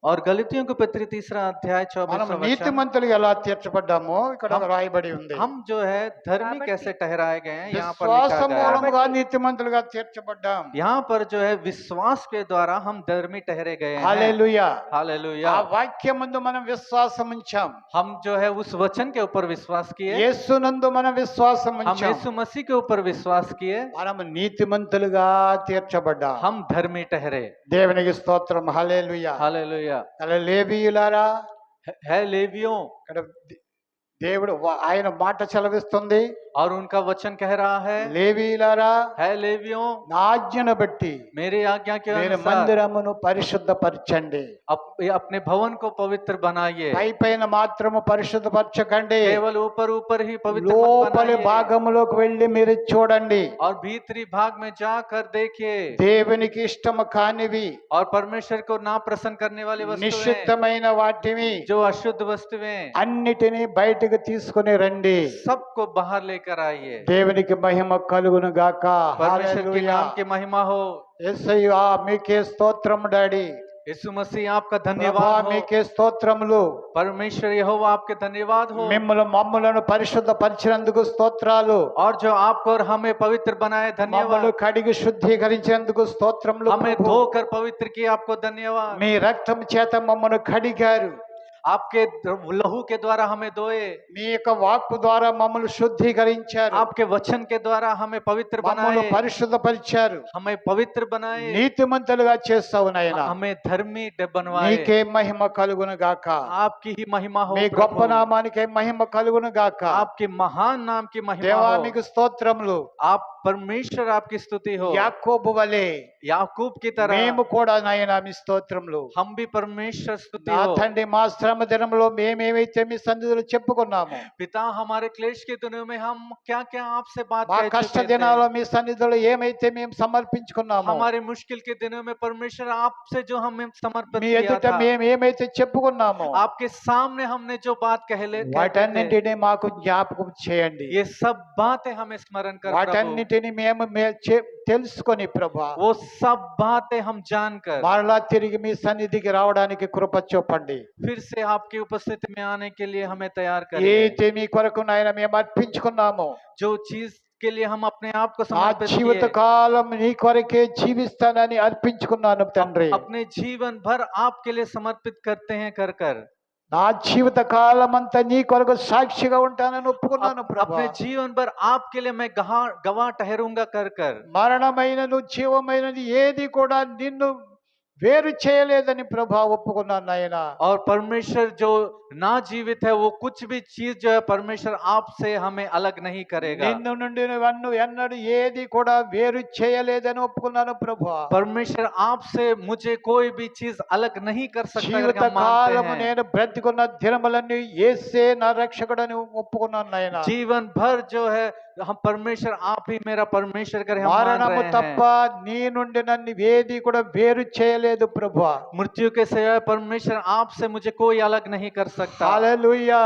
और गलतियों के पत्री 3 अध्याय మనం 24 वचन, నీతిమంతులుగా ఎలా తీర్చబడ్డామో ఇక్కడ రాయబడి ఉంది. हम जो है धर्मी కాబట్టి कैसे ठहराए गए हैं, यहाँ पर విశ్వాస लिखा गया है। మూలముగా నీతిమంతులుగా తీర్చబడ్డాం. यहाँ पर जो है विश्वास के द्वारा हम धर्मी ठहरे गए हैं। హల్లెలూయా. हालेलुया। ఆ వాక్యమందు మనం విశ్వాసం ఉంచాం. हम जो है उस वचन के ऊपर विश्वास किए, యేసునందు మనం విశ్వాసం हम ఉంచాం. यीशु मसीह के ऊपर विश्वास किए, మనం నీతిమంతులుగా తీర్చబడ్డాం. हम धर्मी ठहरे। దేవునికి స్తోత్రం. హల్లెలూయా. हालेलुया। లేవీయులారా, है लेवियों, ఇక్కడ దేవుడు ఆయన మాట చలవిస్తుంది, और उनका वचन कह रहा లేవీలారా है लेवियों, నా ఆజ్ఞను బట్టి मेरी आज्ञा के మీరు अनुसार మందిరమును పరిశుద్ధపరచండి. अपने भवन को पवित्र बनाइए। పై పైన మాత్రము పరిశుద్ధపరచకండి, केवल ऊपर ऊपर ही पवित्र मत లోపలి बनाइए, భాగములోకి వెళ్ళి మీరు చూడండి. और भीतरी भाग में जाकर देखिए। దేవునికి ఇష్టము కానివి और परमेश्वर को ना प्रसन्न करने वाली वस्तुएं, నిషిద్ధమైన వాటిని जो अशुद्ध वस्तुएं, అన్నిటినీ బయటకు తీసుకుని రండి. सबको बाहर लेकर आइए। దేవునికి మహిమ కలుగును గాక. परमेश्वर के హల్లెలూయా. नाम की महिमा हो। యేసయ్యా మీకే స్తోత్రం డాడీ. यीशु मसीह आपका ప్రభా धन्यवाद हो। మీకే స్తోత్రములు. परमेश्वर यहोवा आपके धन्यवाद हो। మమ్మలను పరిశుద్ధపరిచినందుకు స్తోత్రాలు. और जो आपको और हमें पवित्र बनाए మమ్మల్ని धन्यवाद। కడిగి శుద్ధీకరించేందుకు స్తోత్రములు. हमें ప్రభు. धोकर पवित्र किए आपको धन्यवाद। మీ రక్తం చేత మమ్మల్ని కడిగారు. आपके लहू के द्वारा हमें धोए, మీ యొక్క వాక్కు ద్వారా మమ్మల్ని శుద్ధీకరించారు. आपके वचन के द्वारा हमें पवित्र మమ్మల్ని बनाए, పరిశుద్ధపరిచారు. हमें पवित्र बनाए, నీతిమంతులుగా చేస్తావు నాయనా. हमें धर्मी बनवाए। నీకే మహిమ కలుగును గాక. आपकी ही महिमा हो మీ గొప్ప प्रभु। నామానికే మహిమ కలుగును గాక. आपके महान नाम की महिमा దేవా हो। మీకు స్తోత్రములు. आप परमेश्वर आपकी स्तुति हो। యాకోబు వలె याकूब की तरह మేము కూడా నాయనా మీ స్తోత్రములు. हम भी परमेश्वर स्तुति నా हो। తండ్రి మా శ్రమ దినంలో మేమేమైతే మీ సన్నిధిలో చెప్పుకున్నాము, पिता, हमारे क्लेश के दिनों में हम क्या क्या आपसे बात మా कह కష్ట चुके थे। దినాల్లో మీ సన్నిధిలో ఏమైతే మేము సమర్పించుకున్నాము, हमारे मुश्किल के दिनों में परमेश्वर आपसे जो हमें समर्पित మీ किया ఎదుట था, మేము ఏమైతే చెప్పుకున్నాము, आपके सामने हमने जो बात कहते थे, వాటన్నింటినీ మాకు జ్ఞాపకం చేయండి. ये सब बातें हमें स्मरण कर प्रभु। వాటన్నిటిని మేము తెలుసుకొని ప్రభా वो सब बातें हम जानकर మరలా తిరిగి మీ సన్నిధికి రావడానికి కృప చూపండి. फिर से आपकी उपस्थिति में आने के लिए हमें तैयार करें। ఏదైతే మీ కొరకు నాయన మేము అర్పించుకున్నాము, जो चीज के लिए हम अपने आप को నా समर्पित జీవిత किए, కాలం నీ కొరకే జీవిస్తానని అర్పించుకున్నాను తండ్రి. अपने जीवन भर आपके लिए समर्पित करते हैं कर कर నా జీవిత కాలం అంతా నీ కొరకు సాక్షిగా ఉంటానని ఒప్పుకున్నాను ప్రభా. अपने जीवन भर आपके लिए मैं गवाह ठहरूंगा कर कर మరణమైనను జీవమైనది ఏది కూడా నిన్ను వేరు చేయలేదని ప్రభా ఒప్పుకున్నాను నాయన. और परमेश्वर जो ना जीवित है, वो कुछ भी चीज जो है परमेश्वर आपसे हमें अलग नहीं करेगा। నిన్ను నుండి నన్ను ఎన్నడూ ఏది కూడా వేరు చేయలేదని ఒప్పుకున్నాను ప్రభా. परमेश्वर आपसे मुझे कोई भी चीज अलग नहीं कर सकता జీవిత करके हम मानते కాలము हैं। నేను బ్రతికున్న దినములన్నీ యేసే నా రక్షకుడని ఒప్పుకున్నాను నాయన. जीवन भर जो है हम परमेश्वर आप ही मेरा परमेश्वर करे हम मान మరణము रहे తప్ప हैं। నీ నుండి నన్ను ఏది కూడా వేరు చేయలేదు ప్రభా. मृत्यु के सिवाय परमेश्वर आपसे मुझे कोई अलग नहीं कर सकता। హల్లెలూయా,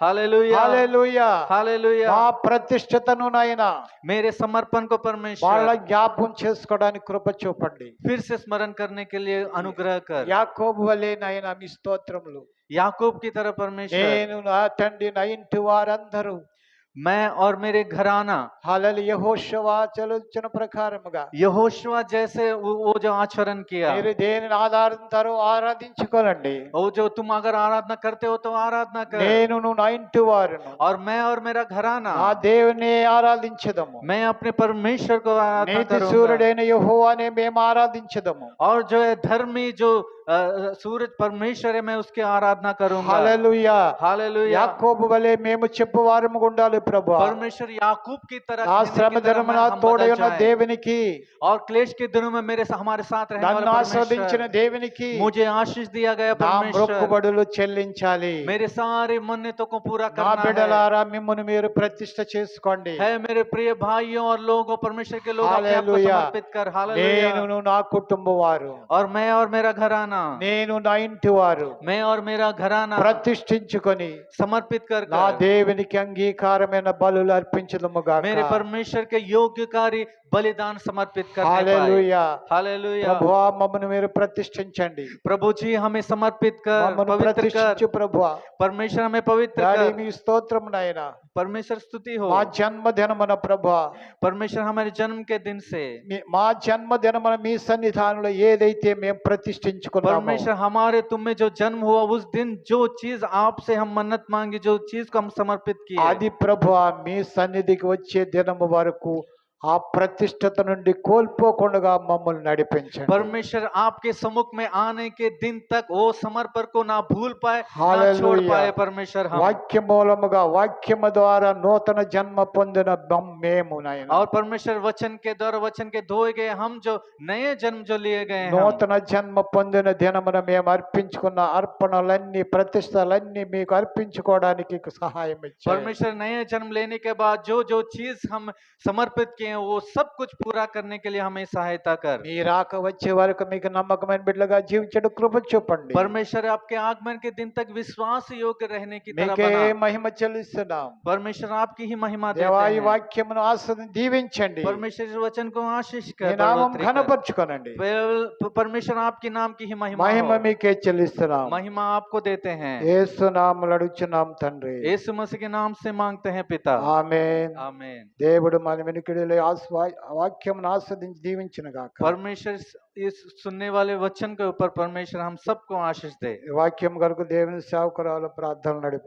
हालेलुया, హల్లెలూయా. हालेलुया। మా ప్రతిష్టతను నాయన मेरे समर्पण को వాళ్ళ परमेश्वर జ్ఞాపకం చేసుకోవడానికి కృప చూపండి. फिर से स्मरण करने के लिए अनुग्रह कर। యాకోబు వలె నాయన మీ స్తోత్రములు. याकूब की तरह परमेश्वर, నేను నా తండ్రి నా ఇంటి వారందరూ मैं और मेरे घराना హల్లెలూయా యెహోషువ చలుచున్న ప్రకారముగా यहोशुआ जैसे वो जो आचरण किया, మీరు దేనిని ఆధారంతో ఆరాధించుకోనండి. वो जो तुम अगर आराधना करते हो तो आराधना कर। నేను నా ఇంటి వారును और मैं और मेरा घराना, నా దేవుని ఆరాధించదము. मैं अपने परमेश्वर को आराधना నీతి करूंगा। సూర్యుడైన యెహోవానే మేము ఆరాధించదము. और जो है धर्मी जो सूरज परमेश्वर है, मैं उसकी आराधना करूंगा। హల్లెలూయా. हालेलुया। యాకోబు వలె మేము చెప్పువారముగా ఉండాలి ప్రభా. परमेश्वर याकूब की तरह నా कहने की శ్రమ तरह దినమున हम తోడై बदल ఉన్న जाएं। దేవునికి, और क्लेश के दिनों में हमारे साथ रहने నన్ను वाला ఆస్వాదించిన परमेश्वर, దేవునికి मुझे आशीष दिया गया నా परमेश्वर, మొక్కుబడులు చెల్లించాలి. मेरे सारे मन्नतों को पूरा నా करना బిడ్డలారా మిమ్మును మీరు ప్రతిష్ఠ చేసుకోండి. है। मेरे प्रिय भाइयों और लोगों, परमेश्वर के लोग अपने आप को हालेलुया। समर्पित कर। हालेलुया। నేను నా కుటుంబ వారు, और मैं और मेरा घराना, నేను నా ఇంటి వారు मैं और मेरा घराना ప్రతిష్ఠించుకొని समर्पित कर నా कर దేవునికి అంగీకారమైన బలులు అర్పించదము గాక. मेरे परमेश्वर के योग्यकारी बलिदान समर्पित करने पाए। హల్లెలూయా. हालेलुया। ప్రభువా మమ్మను మీరు ప్రతిష్ఠించండి. प्रभु जी हमें समर्पित कर, మమ్మను पवित्र कर। ప్రతిష్ఠించు ప్రభువా. परमेश्वर हमें पवित्र డాడీ कर। మీ స్తోత్రం నాయన. परमेश्वर स्तुति हो। మా జన్మదినమున ప్రభువా, परमेश्वर हमारे जन्म के दिन से మా జన్మదినమున మీ సన్నిధానంలో ఏదైతే మేము ప్రతిష్ఠించుకున్నామో, परमेश्वर हमारे तुम में जो जन्म हुआ उस दिन जो चीज आपसे हम मन्नत मांगी, जो चीज को हम समर्पित किए, అది ప్రభువా మీ సన్నిధికి వచ్చే దినము వరకు ఆ ప్రతిష్టత నుండి కోల్పోకుండా మమ్మల్ని నడిపించండి. परमेश्वर आपके सम्मुख में आने के दिन तक वो समर्पण को ना भूल पाए, ना छोड़ హల్లెలూయా. पाए परमेश्वर हम। వాక్య మూలముగా వాక్యము ద్వారా నూతన జన్మ పొందిన మేము నాయన. और परमेश्वर वचन के द्वारा वचन के धोए गए हम जो नए जन्म जो लिए गए हैं हम। నూతన జన్మ పొందిన దినమున మేము అర్పించుకున్న అర్పణలన్నీ ప్రతిష్టలన్నీ మీకు అర్పించుకోవడానికి సహాయం ఇచ్చారు. परमेश्वर नए जन्म लेने के बाद जो जो चीज हम समर्पित किए हैं वो सब कुछ पूरा करने के लिए हमें सहायता कर। మీ రాక వచ్చే వరకు మీకు నమ్మకమైన బిడ్డలుగా జీవించడం కృప చూపండి. परमेश्वर आपके आगमन के दिन तक विश्वास योग्य रहने की तरह మీకే बना। మహిమ చెల్లిస్తున్నాం. परमेश्वर आपकी ही महिमा దేవా देते ఈ हैं। వాక్యమును దీవించండి. परमेश्वर इस वचन को आशीष మీ कर నామం बढ़ोतरी कर। ఘనపరచుకోనండి. परमेश्वर आपके नाम की ही महिमा మహిమ हो। మీకే చెల్లిస్తున్నాం. महिमा आपको देते हैं। యేసు నామములో అడుగుచున్నాం తండ్రి. यीशु मसीह के नाम से मांगते हैं पिता। ఆమేన్. आमीन। దేవుడు మన వెనుకడిలో వాక్యమును ఆస్వాదించి దీవించిన గాక. परमेश्वर इस सुनने वाले वचन के ऊपर परमेश्वर हम सबको आशीष दे। ఈ వాక్యం కొరకు దేవుని సేవకురాలు ప్రార్థనలు నడిపి